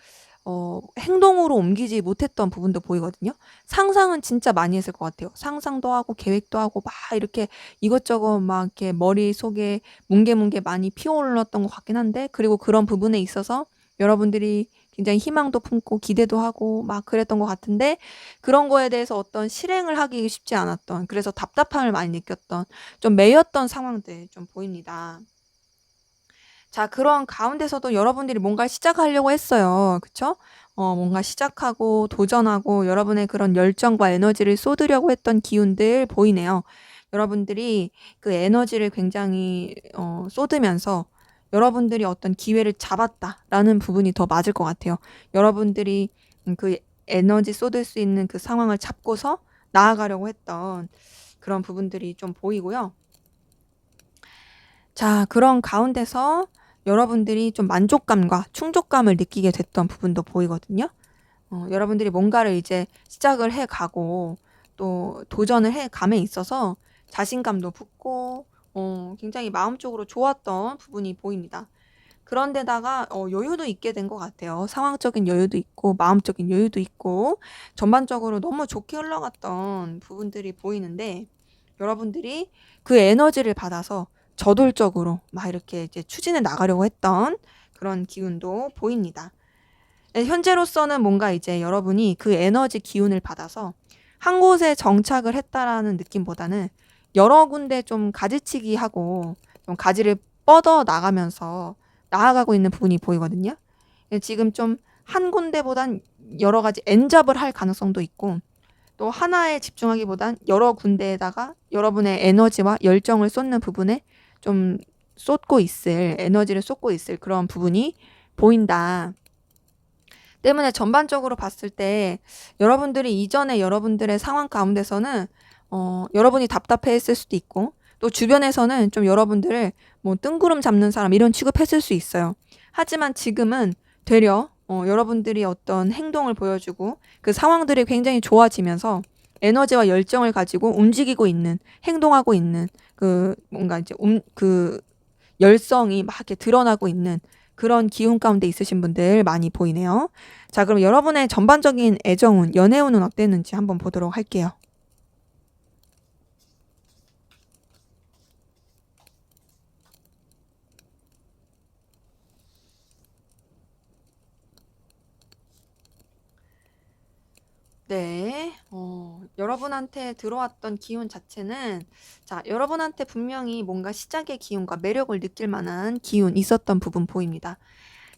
행동으로 옮기지 못했던 부분도 보이거든요. 상상은 진짜 많이 했을 것 같아요. 상상도 하고 계획도 하고 막 이렇게 이것저것 막 이렇게 머릿속에 뭉게뭉게 많이 피어올랐던 것 같긴 한데 그리고 그런 부분에 있어서 여러분들이 굉장히 희망도 품고 기대도 하고 막 그랬던 것 같은데 그런 거에 대해서 어떤 실행을 하기 쉽지 않았던 그래서 답답함을 많이 느꼈던 좀 매였던 상황들 좀 보입니다. 자, 그런 가운데서도 여러분들이 뭔가를 시작하려고 했어요. 그쵸? 뭔가 시작하고 도전하고 여러분의 그런 열정과 에너지를 쏟으려고 했던 기운들 보이네요. 여러분들이 그 에너지를 굉장히 쏟으면서 여러분들이 어떤 기회를 잡았다라는 부분이 더 맞을 것 같아요. 여러분들이 그 에너지 쏟을 수 있는 그 상황을 잡고서 나아가려고 했던 그런 부분들이 좀 보이고요. 자, 그런 가운데서 여러분들이 좀 만족감과 충족감을 느끼게 됐던 부분도 보이거든요. 여러분들이 뭔가를 이제 시작을 해 가고 또 도전을 해 감에 있어서 자신감도 붙고 굉장히 마음적으로 좋았던 부분이 보입니다. 그런데다가 여유도 있게 된 것 같아요. 상황적인 여유도 있고 마음적인 여유도 있고 전반적으로 너무 좋게 흘러갔던 부분들이 보이는데 여러분들이 그 에너지를 받아서 저돌적으로 막 이렇게 이제 추진해 나가려고 했던 그런 기운도 보입니다. 현재로서는 뭔가 이제 여러분이 그 에너지 기운을 받아서 한 곳에 정착을 했다라는 느낌보다는 여러 군데 좀 가지치기 하고 좀 가지를 뻗어 나가면서 나아가고 있는 부분이 보이거든요. 지금 좀 한 군데보단 여러 가지 엔잡을 할 가능성도 있고 또 하나에 집중하기보단 여러 군데에다가 여러분의 에너지와 열정을 쏟는 부분에 좀 쏟고 있을 에너지를 쏟고 있을 그런 부분이 보인다. 때문에 전반적으로 봤을 때 여러분들이 이전에 여러분들의 상황 가운데서는 여러분이 답답해했을 수도 있고 또 주변에서는 좀 여러분들을 뭐 뜬구름 잡는 사람 이런 취급했을 수 있어요. 하지만 지금은 되려 여러분들이 어떤 행동을 보여주고 그 상황들이 굉장히 좋아지면서 에너지와 열정을 가지고 움직이고 있는, 행동하고 있는 그 뭔가 이제 그 열성이 막 이렇게 드러나고 있는 그런 기운 가운데 있으신 분들 많이 보이네요. 자, 그럼 여러분의 전반적인 애정운, 연애운은 어땠는지 한번 보도록 할게요. 네, 여러분한테 들어왔던 기운 자체는, 자, 여러분한테 분명히 뭔가 시작의 기운과 매력을 느낄 만한 기운 있었던 부분 보입니다.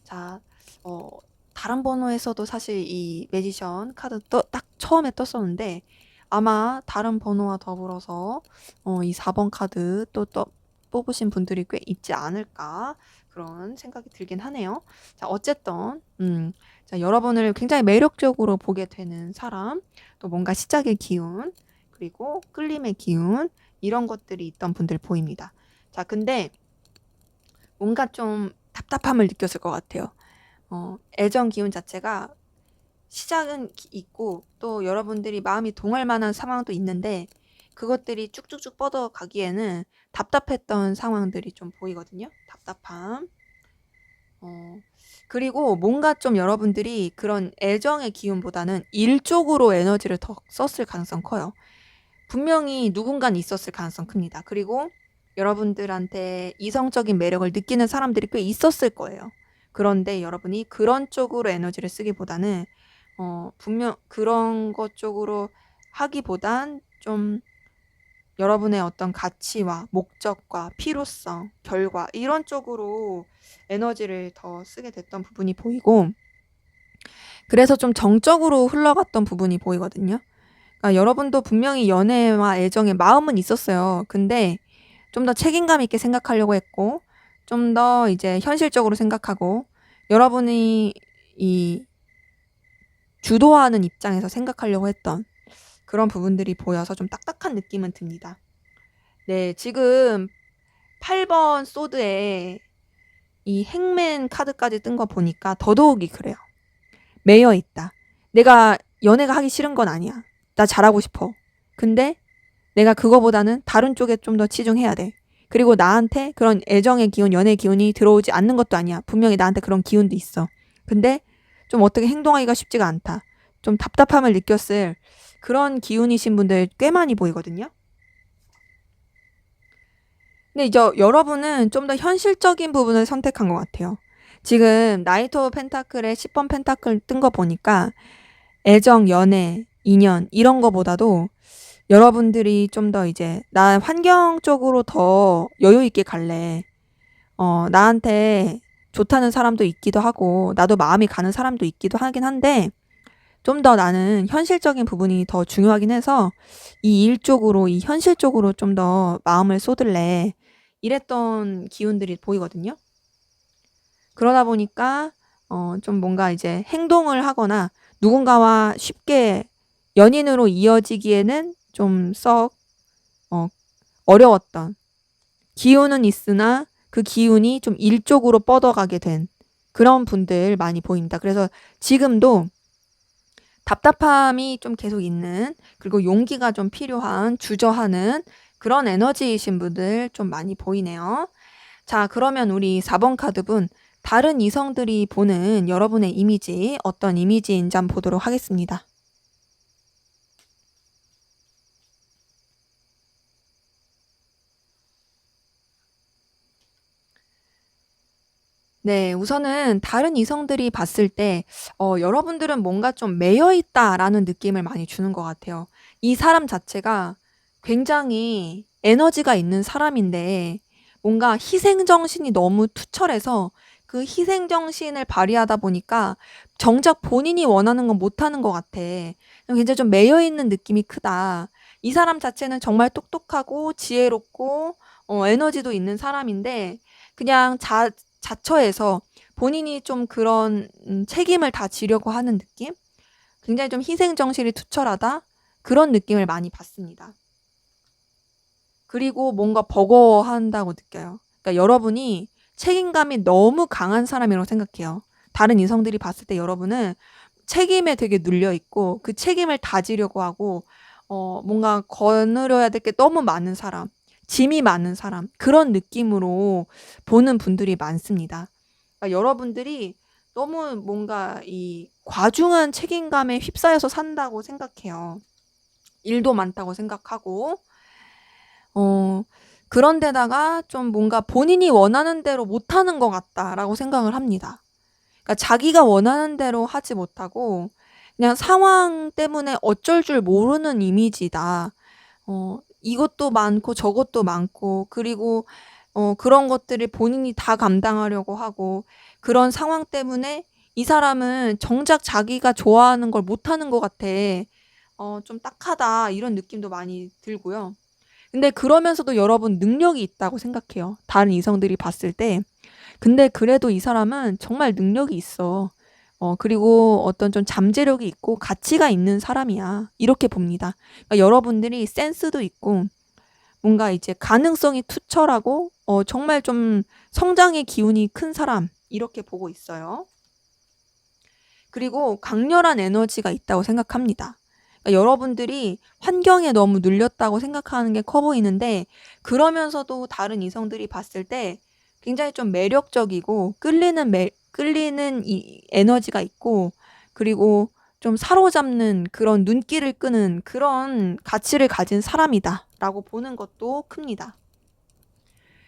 자, 어, 다른 번호에서도 사실 이 매지션 카드 딱 처음에 떴었는데, 아마 다른 번호와 더불어서 이 4번 카드 또 뽑으신 분들이 꽤 있지 않을까 그런 생각이 들긴 하네요. 자, 어쨌든 자, 여러분을 굉장히 매력적으로 보게 되는 사람, 또 뭔가 시작의 기운, 그리고 끌림의 기운 이런 것들이 있던 분들 보입니다. 자, 근데 뭔가 좀 답답함을 느꼈을 것 같아요. 애정 기운 자체가 시작은 있고 또 여러분들이 마음이 동할 만한 상황도 있는데 그것들이 쭉쭉쭉 뻗어가기에는 답답했던 상황들이 좀 보이거든요. 답답함. 그리고 뭔가 좀 여러분들이 그런 애정의 기운보다는 일 쪽으로 에너지를 더 썼을 가능성 커요. 분명히 누군가는 있었을 가능성 큽니다. 그리고 여러분들한테 이성적인 매력을 느끼는 사람들이 꽤 있었을 거예요. 그런데 여러분이 그런 쪽으로 에너지를 쓰기보다는 분명 그런 것 쪽으로 하기보단 좀 여러분의 어떤 가치와 목적과 필요성, 결과 이런 쪽으로 에너지를 더 쓰게 됐던 부분이 보이고 그래서 좀 정적으로 흘러갔던 부분이 보이거든요. 그러니까 여러분도 분명히 연애와 애정에 마음은 있었어요. 근데 좀 더 책임감 있게 생각하려고 했고 좀 더 이제 현실적으로 생각하고 여러분이 이 주도하는 입장에서 생각하려고 했던 그런 부분들이 보여서 좀 딱딱한 느낌은 듭니다. 네, 지금 8번 소드에 이 행맨 카드까지 뜬 거 보니까 더더욱이 그래요. 매여 있다. 내가 연애가 하기 싫은 건 아니야. 나 잘하고 싶어. 근데 내가 그거보다는 다른 쪽에 좀 더 치중해야 돼. 그리고 나한테 그런 애정의 기운, 연애의 기운이 들어오지 않는 것도 아니야. 분명히 나한테 그런 기운도 있어. 근데 좀 어떻게 행동하기가 쉽지가 않다. 좀 답답함을 느꼈을 그런 기운이신 분들 꽤 많이 보이거든요. 근데 이제 여러분은 좀 더 현실적인 부분을 선택한 것 같아요. 지금 나이트 오브 펜타클에 10번 펜타클 뜬 거 보니까 애정, 연애, 인연 이런 거보다도 여러분들이 좀 더 이제 나 환경적으로 더 여유 있게 갈래. 나한테 좋다는 사람도 있기도 하고 나도 마음이 가는 사람도 있기도 하긴 한데 좀 더 나는 현실적인 부분이 더 중요하긴 해서 이 일 쪽으로 이 현실 쪽으로 좀 더 마음을 쏟을래. 이랬던 기운들이 보이거든요. 그러다 보니까 좀 뭔가 이제 행동을 하거나 누군가와 쉽게 연인으로 이어지기에는 좀 썩 어려웠던 기운은 있으나 그 기운이 좀 일 쪽으로 뻗어가게 된 그런 분들 많이 보입니다. 그래서 지금도 답답함이 좀 계속 있는 그리고 용기가 좀 필요한 주저하는 그런 에너지이신 분들 좀 많이 보이네요. 자, 그러면 우리 4번 카드분 다른 이성들이 보는 여러분의 이미지 어떤 이미지인지 한번 보도록 하겠습니다. 네, 우선은 다른 이성들이 봤을 때 여러분들은 뭔가 좀 매여 있다라는 느낌을 많이 주는 것 같아요. 이 사람 자체가 굉장히 에너지가 있는 사람인데 뭔가 희생정신이 너무 투철해서 그 희생정신을 발휘하다 보니까 정작 본인이 원하는 건 못하는 것 같아. 굉장히 좀 매여 있는 느낌이 크다. 이 사람 자체는 정말 똑똑하고 지혜롭고 에너지도 있는 사람인데 그냥 자처해서 본인이 좀 그런 책임을 다 지려고 하는 느낌? 굉장히 좀 희생정신이 투철하다? 그런 느낌을 많이 받습니다. 그리고 뭔가 버거워한다고 느껴요. 그러니까 여러분이 책임감이 너무 강한 사람이라고 생각해요. 다른 이성들이 봤을 때 여러분은 책임에 되게 눌려 있고 그 책임을 다지려고 하고 뭔가 거느려야 될 게 너무 많은 사람, 짐이 많은 사람, 그런 느낌으로 보는 분들이 많습니다. 그러니까 여러분들이 너무 뭔가 이 과중한 책임감에 휩싸여서 산다고 생각해요. 일도 많다고 생각하고, 어, 그런데다가 좀 뭔가 본인이 원하는 대로 못하는 것 같다라고 생각을 합니다. 그러니까 자기가 원하는 대로 하지 못하고 그냥 상황 때문에 어쩔 줄 모르는 이미지다. 이것도 많고 저것도 많고 그리고 그런 것들을 본인이 다 감당하려고 하고 그런 상황 때문에 이 사람은 정작 자기가 좋아하는 걸 못하는 것 같아. 좀 딱하다 이런 느낌도 많이 들고요. 근데 그러면서도 여러분 능력이 있다고 생각해요. 다른 이성들이 봤을 때. 근데 그래도 이 사람은 정말 능력이 있어. 그리고 어떤 좀 잠재력이 있고 가치가 있는 사람이야. 이렇게 봅니다. 그러니까 여러분들이 센스도 있고 뭔가 이제 가능성이 투철하고 정말 좀 성장의 기운이 큰 사람 이렇게 보고 있어요. 그리고 강렬한 에너지가 있다고 생각합니다. 그러니까 여러분들이 환경에 너무 눌렸다고 생각하는 게 커 보이는데 그러면서도 다른 이성들이 봤을 때 굉장히 좀 매력적이고 끌리는 이 에너지가 있고 그리고 좀 사로잡는 그런 눈길을 끄는 그런 가치를 가진 사람이다라고 보는 것도 큽니다.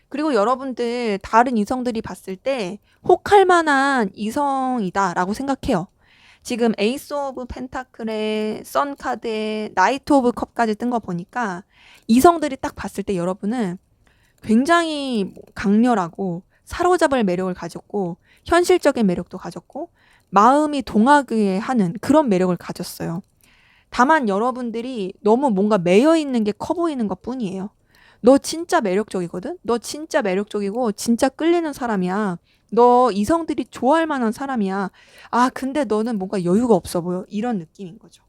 그리고 여러분들 다른 이성들이 봤을 때 혹할 만한 이성이다라고 생각해요. 지금 에이스 오브 펜타클의 선 카드에 나이트 오브 컵까지 뜬 거 보니까 이성들이 딱 봤을 때 여러분은 굉장히 강렬하고 사로잡을 매력을 가졌고 현실적인 매력도 가졌고 마음이 동하게 하는 그런 매력을 가졌어요. 다만 여러분들이 너무 뭔가 매여 있는 게 커 보이는 것 뿐이에요. 너 진짜 매력적이거든? 너 진짜 매력적이고 진짜 끌리는 사람이야. 너 이성들이 좋아할 만한 사람이야. 아, 근데 너는 뭔가 여유가 없어 보여. 이런 느낌인 거죠.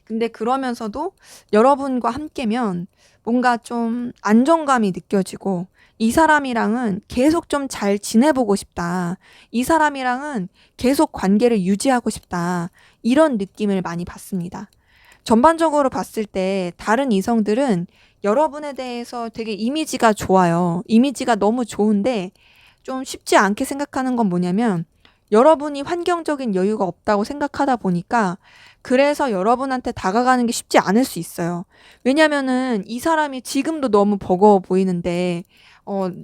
근데 그러면서도 여러분과 함께면 뭔가 좀 안정감이 느껴지고 이 사람이랑은 계속 좀 잘 지내보고 싶다. 이 사람이랑은 계속 관계를 유지하고 싶다. 이런 느낌을 많이 받습니다. 전반적으로 봤을 때 다른 이성들은 여러분에 대해서 되게 이미지가 좋아요. 이미지가 너무 좋은데 좀 쉽지 않게 생각하는 건 뭐냐면 여러분이 환경적인 여유가 없다고 생각하다 보니까 그래서 여러분한테 다가가는 게 쉽지 않을 수 있어요. 왜냐면은 이 사람이 지금도 너무 버거워 보이는데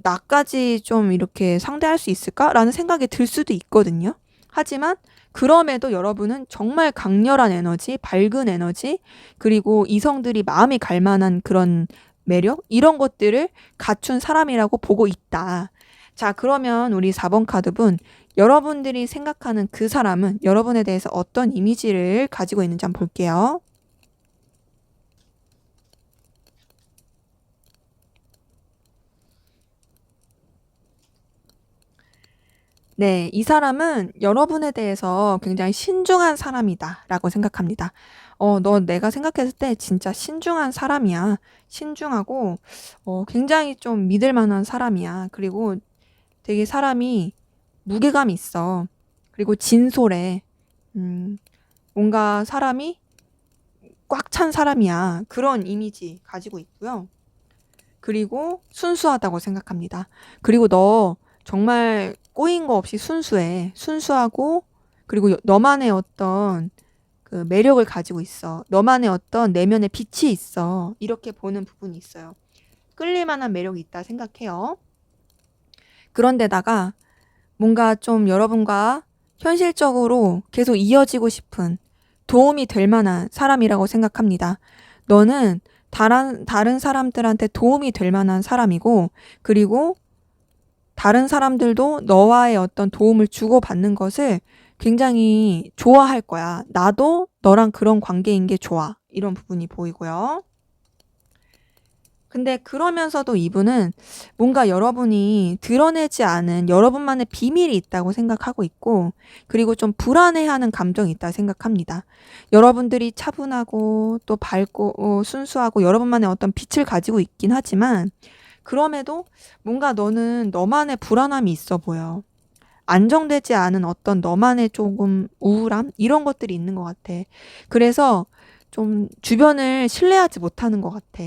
나까지 좀 이렇게 상대할 수 있을까라는 생각이 들 수도 있거든요. 하지만 그럼에도 여러분은 정말 강렬한 에너지, 밝은 에너지, 그리고 이성들이 마음이 갈 만한 그런 매력, 이런 것들을 갖춘 사람이라고 보고 있다. 자, 그러면 우리 4번 카드분, 여러분들이 생각하는 그 사람은 여러분에 대해서 어떤 이미지를 가지고 있는지 한번 볼게요. 네, 이 사람은 여러분에 대해서 굉장히 신중한 사람이다라고 생각합니다. 너 내가 생각했을 때 진짜 신중한 사람이야. 신중하고, 굉장히 좀 믿을 만한 사람이야. 그리고 되게 사람이 무게감이 있어. 그리고 진솔해. 음, 뭔가 사람이 꽉 찬 사람이야. 그런 이미지 가지고 있고요. 그리고 순수하다고 생각합니다. 그리고 너 정말 꼬인 거 없이 순수해. 순수하고 그리고 너만의 어떤 그 매력을 가지고 있어. 너만의 어떤 내면의 빛이 있어. 이렇게 보는 부분이 있어요. 끌릴 만한 매력이 있다 생각해요. 그런데다가 뭔가 좀 여러분과 현실적으로 계속 이어지고 싶은 도움이 될 만한 사람이라고 생각합니다. 너는 다른 사람들한테 도움이 될 만한 사람이고, 그리고 다른 사람들도 너와의 어떤 도움을 주고받는 것을 굉장히 좋아할 거야. 나도 너랑 그런 관계인 게 좋아. 이런 부분이 보이고요. 근데 그러면서도 이분은 뭔가 여러분이 드러내지 않은 여러분만의 비밀이 있다고 생각하고 있고, 그리고 좀 불안해하는 감정이 있다고 생각합니다. 여러분들이 차분하고 또 밝고 순수하고 여러분만의 어떤 빛을 가지고 있긴 하지만, 그럼에도 뭔가 너는 너만의 불안함이 있어 보여. 안정되지 않은 어떤 너만의 조금 우울함? 이런 것들이 있는 것 같아. 그래서 좀 주변을 신뢰하지 못하는 것 같아.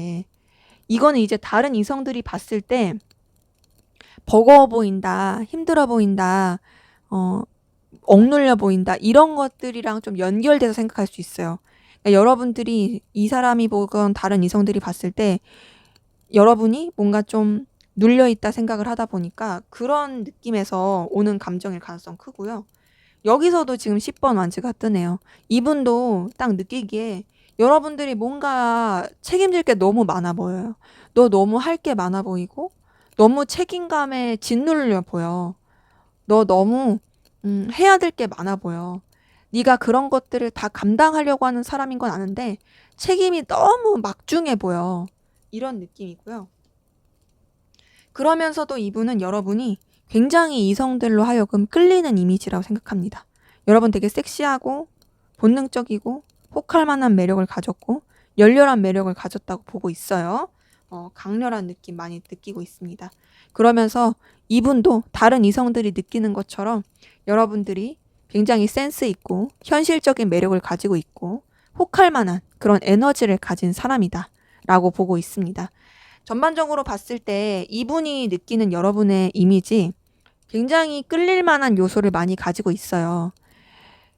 이거는 이제 다른 이성들이 봤을 때 버거워 보인다, 힘들어 보인다, 어, 억눌려 보인다, 이런 것들이랑 좀 연결돼서 생각할 수 있어요. 그러니까 여러분들이 이 사람이 보건 다른 이성들이 봤을 때 여러분이 뭔가 좀 눌려있다 생각을 하다 보니까 그런 느낌에서 오는 감정일 가능성 크고요. 여기서도 지금 10번 완즈가 뜨네요. 이분도 딱 느끼기에 여러분들이 뭔가 책임질 게 너무 많아 보여요. 너 너무 할 게 많아 보이고 너무 책임감에 짓눌려 보여. 너 너무 해야 될 게 많아 보여. 네가 그런 것들을 다 감당하려고 하는 사람인 건 아는데 책임이 너무 막중해 보여. 이런 느낌이고요. 그러면서도 이분은 여러분이 굉장히 이성들로 하여금 끌리는 이미지라고 생각합니다. 여러분 되게 섹시하고 본능적이고 혹할 만한 매력을 가졌고 열렬한 매력을 가졌다고 보고 있어요. 강렬한 느낌 많이 느끼고 있습니다. 그러면서 이분도 다른 이성들이 느끼는 것처럼 여러분들이 굉장히 센스 있고 현실적인 매력을 가지고 있고 혹할 만한 그런 에너지를 가진 사람이다 라고 보고 있습니다. 전반적으로 봤을 때 이분이 느끼는 여러분의 이미지 굉장히 끌릴 만한 요소를 많이 가지고 있어요.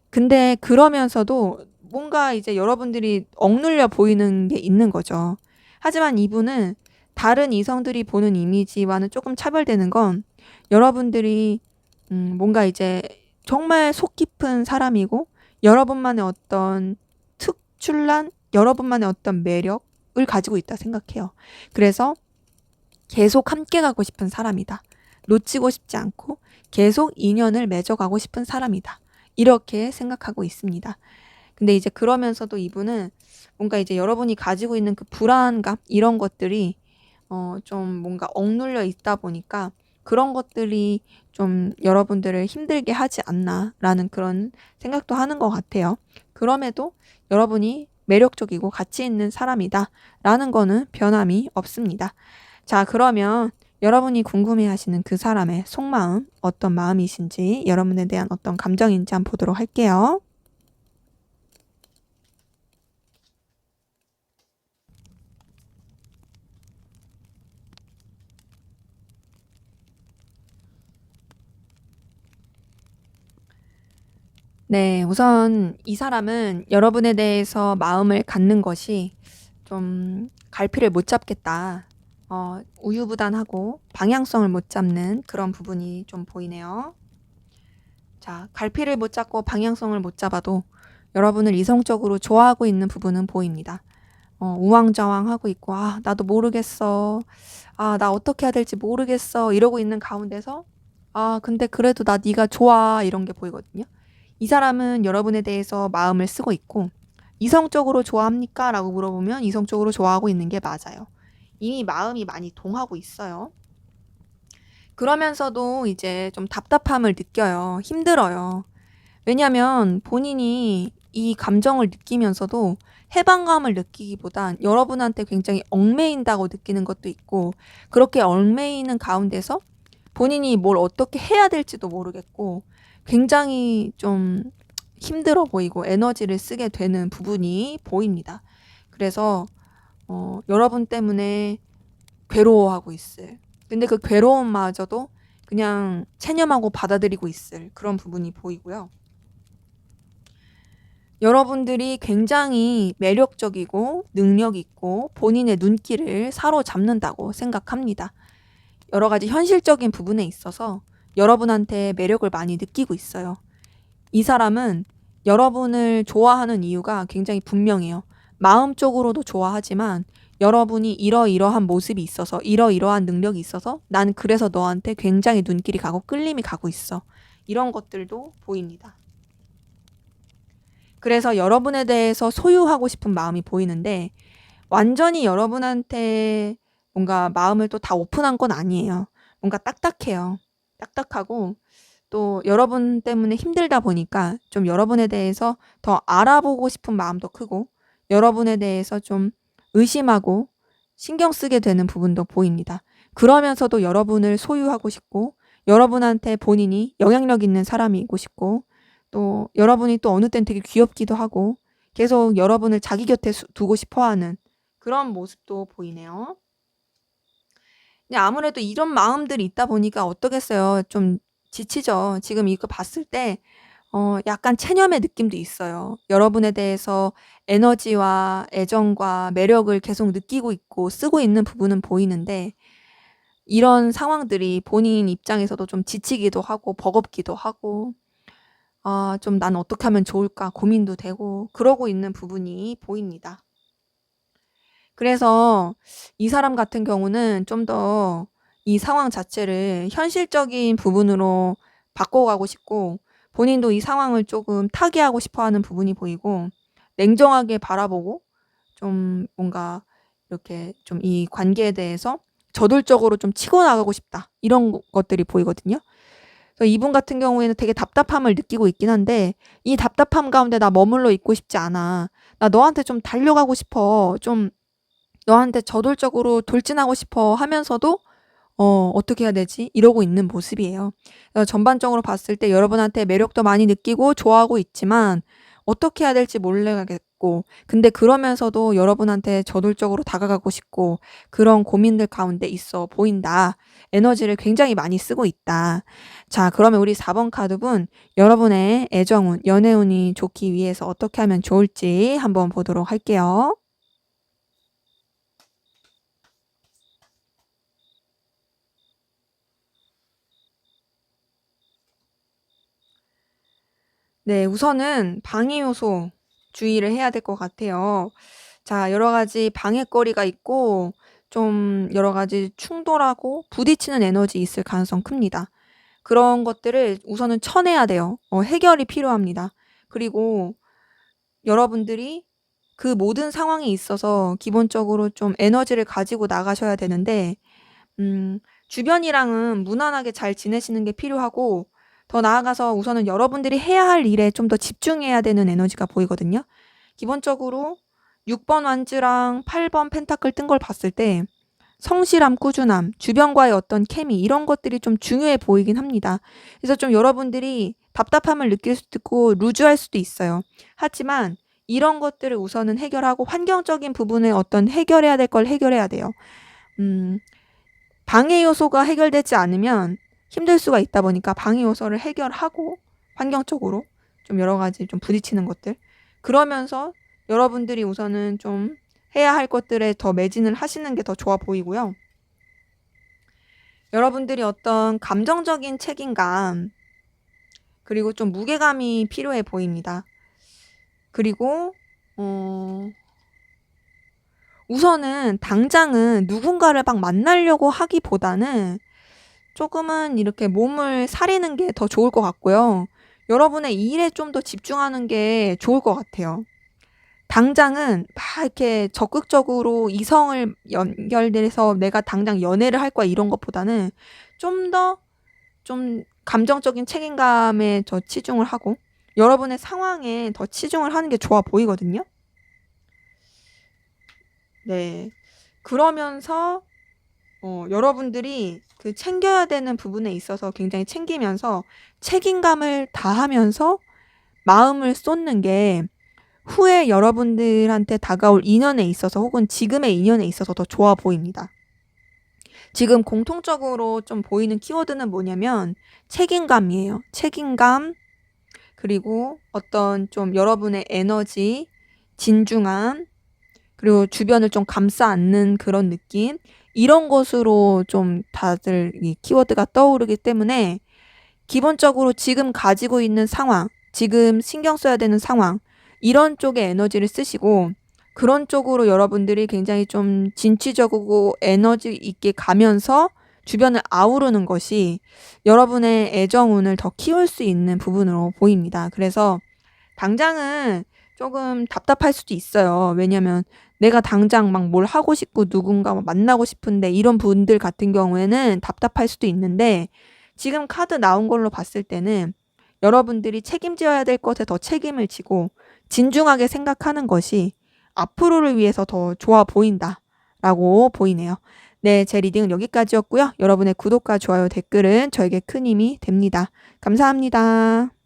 근데 그러면서도 뭔가 이제 여러분들이 억눌려 보이는 게 있는 거죠. 하지만 이분은 다른 이성들이 보는 이미지와는 조금 차별되는 건 여러분들이 뭔가 이제 정말 속 깊은 사람이고 여러분만의 어떤 특출난 여러분만의 어떤 매력을 가지고 있다 생각해요. 그래서 계속 함께 가고 싶은 사람이다. 놓치고 싶지 않고 계속 인연을 맺어가고 싶은 사람이다. 이렇게 생각하고 있습니다. 근데 이제 그러면서도 이분은 뭔가 이제 여러분이 가지고 있는 그 불안감 이런 것들이 좀 뭔가 억눌려 있다 보니까 그런 것들이 좀 여러분들을 힘들게 하지 않나라는 그런 생각도 하는 것 같아요. 그럼에도 여러분이 매력적이고 가치 있는 사람이다라는 거는 변함이 없습니다. 자, 그러면 여러분이 궁금해하시는 그 사람의 속마음, 어떤 마음이신지, 여러분에 대한 어떤 감정인지 한번 보도록 할게요. 네, 우선 이 사람은 여러분에 대해서 마음을 갖는 것이 좀 갈피를 못 잡겠다. 우유부단하고 방향성을 못 잡는 그런 부분이 좀 보이네요. 자, 갈피를 못 잡고 방향성을 못 잡아도 여러분을 이성적으로 좋아하고 있는 부분은 보입니다. 우왕좌왕하고 있고, 아, 나도 모르겠어. 아, 나 어떻게 해야 될지 모르겠어. 이러고 있는 가운데서, 아, 근데 그래도 나 네가 좋아. 이런 게 보이거든요. 이 사람은 여러분에 대해서 마음을 쓰고 있고, 이성적으로 좋아합니까? 라고 물어보면 이성적으로 좋아하고 있는 게 맞아요. 이미 마음이 많이 동하고 있어요. 그러면서도 이제 좀 답답함을 느껴요. 힘들어요. 왜냐면 본인이 이 감정을 느끼면서도 해방감을 느끼기보단 여러분한테 굉장히 얽매인다고 느끼는 것도 있고, 그렇게 얽매이는 가운데서 본인이 뭘 어떻게 해야 될지도 모르겠고 굉장히 좀 힘들어 보이고 에너지를 쓰게 되는 부분이 보입니다. 그래서 여러분 때문에 괴로워하고 있을. 근데 그 괴로움마저도 그냥 체념하고 받아들이고 있을 그런 부분이 보이고요. 여러분들이 굉장히 매력적이고 능력 있고 본인의 눈길을 사로잡는다고 생각합니다. 여러 가지 현실적인 부분에 있어서 여러분한테 매력을 많이 느끼고 있어요. 이 사람은 여러분을 좋아하는 이유가 굉장히 분명해요. 마음적으로도 좋아하지만 여러분이 이러이러한 모습이 있어서 이러이러한 능력이 있어서 난 그래서 너한테 굉장히 눈길이 가고 끌림이 가고 있어. 이런 것들도 보입니다. 그래서 여러분에 대해서 소유하고 싶은 마음이 보이는데 완전히 여러분한테 뭔가 마음을 또 다 오픈한 건 아니에요. 뭔가 딱딱해요. 딱딱하고 또 여러분 때문에 힘들다 보니까 좀 여러분에 대해서 더 알아보고 싶은 마음도 크고 여러분에 대해서 좀 의심하고 신경 쓰게 되는 부분도 보입니다. 그러면서도 여러분을 소유하고 싶고 여러분한테 본인이 영향력 있는 사람이고 싶고 또 여러분이 또 어느 땐 되게 귀엽기도 하고 계속 여러분을 자기 곁에 두고 싶어 하는 그런 모습도 보이네요. 근데 아무래도 이런 마음들이 있다 보니까 어떠겠어요. 좀 지치죠. 지금 이거 봤을 때 약간 체념의 느낌도 있어요. 여러분에 대해서 에너지와 애정과 매력을 계속 느끼고 있고 쓰고 있는 부분은 보이는데 이런 상황들이 본인 입장에서도 좀 지치기도 하고 버겁기도 하고 좀 '난 어떻게 하면 좋을까?' 고민도 되고 그러고 있는 부분이 보입니다. 그래서 이 사람 같은 경우는 좀 더 이 상황 자체를 현실적인 부분으로 바꿔가고 싶고 본인도 이 상황을 조금 타개하고 싶어 하는 부분이 보이고 냉정하게 바라보고 좀 뭔가 이렇게 좀 이 관계에 대해서 저돌적으로 좀 치고 나가고 싶다. 이런 것들이 보이거든요. 그래서 이분 같은 경우에는 되게 답답함을 느끼고 있긴 한데 이 답답함 가운데 '나 머물러 있고 싶지 않아. 나 너한테 좀 달려가고 싶어. 좀 너한테 저돌적으로 돌진하고 싶어.' 하면서도 어떻게 해야 되지? 이러고 있는 모습이에요. 전반적으로 봤을 때 여러분한테 매력도 많이 느끼고 좋아하고 있지만 어떻게 해야 될지 모르겠고 근데 그러면서도 여러분한테 저돌적으로 다가가고 싶고 그런 고민들 가운데 있어 보인다. 에너지를 굉장히 많이 쓰고 있다. 자, 그러면 우리 4번 카드분 여러분의 애정운, 연애운이 좋기 위해서 어떻게 하면 좋을지 한번 보도록 할게요. 네, 우선은 방해 요소 주의를 해야 될 것 같아요. 자, 여러 가지 방해거리가 있고 좀 여러 가지 충돌하고 부딪히는 에너지 있을 가능성 큽니다. 그런 것들을 우선은 쳐내야 돼요. 해결이 필요합니다. 그리고 여러분들이 그 모든 상황에 있어서 기본적으로 좀 에너지를 가지고 나가셔야 되는데 주변이랑은 무난하게 잘 지내시는 게 필요하고 더 나아가서 우선은 여러분들이 해야 할 일에 좀 더 집중해야 되는 에너지가 보이거든요. 기본적으로 6번 완즈랑 8번 펜타클 뜬 걸 봤을 때 성실함, 꾸준함, 주변과의 어떤 케미 이런 것들이 좀 중요해 보이긴 합니다. 그래서 좀 여러분들이 답답함을 느낄 수도 있고 루즈할 수도 있어요. 하지만 이런 것들을 우선은 해결하고 환경적인 부분에 어떤 해결해야 될 걸 해결해야 돼요. 방해 요소가 해결되지 않으면 힘들 수가 있다 보니까 방해 요소를 해결하고 환경적으로 좀 여러 가지 좀 부딪히는 것들 그러면서 여러분들이 우선은 좀 해야 할 것들에 더 매진을 하시는 게 더 좋아 보이고요. 여러분들이 어떤 감정적인 책임감 그리고 좀 무게감이 필요해 보입니다. 그리고 우선은 당장은 누군가를 막 만나려고 하기보다는 조금은 이렇게 몸을 사리는 게 더 좋을 것 같고요. 여러분의 일에 좀 더 집중하는 게 좋을 것 같아요. 당장은 막 이렇게 적극적으로 이성을 연결돼서 내가 당장 연애를 할 거야 이런 것보다는 좀 더 좀 감정적인 책임감에 더 치중을 하고 여러분의 상황에 더 치중을 하는 게 좋아 보이거든요. 네. 그러면서 여러분들이 그 챙겨야 되는 부분에 있어서 굉장히 챙기면서 책임감을 다하면서 마음을 쏟는 게 후에 여러분들한테 다가올 인연에 있어서 혹은 지금의 인연에 있어서 더 좋아 보입니다. 지금 공통적으로 좀 보이는 키워드는 뭐냐면 책임감이에요. 책임감, 그리고 어떤 좀 여러분의 에너지, 진중함, 그리고 주변을 좀 감싸 안는 그런 느낌 이런 것으로 좀 다들 이 키워드가 떠오르기 때문에 기본적으로 지금 가지고 있는 상황, 지금 신경 써야 되는 상황 이런 쪽에 에너지를 쓰시고 그런 쪽으로 여러분들이 굉장히 좀 진취적이고 에너지 있게 가면서 주변을 아우르는 것이 여러분의 애정운을 더 키울 수 있는 부분으로 보입니다. 그래서 당장은 조금 답답할 수도 있어요. 왜냐면 내가 당장 막 뭘 하고 싶고 누군가 만나고 싶은데 이런 분들 같은 경우에는 답답할 수도 있는데 지금 카드 나온 걸로 봤을 때는 여러분들이 책임져야 될 것에 더 책임을 지고 진중하게 생각하는 것이 앞으로를 위해서 더 좋아 보인다라고 보이네요. 네, 제 리딩은 여기까지였고요. 여러분의 구독과 좋아요, 댓글은 저에게 큰 힘이 됩니다. 감사합니다.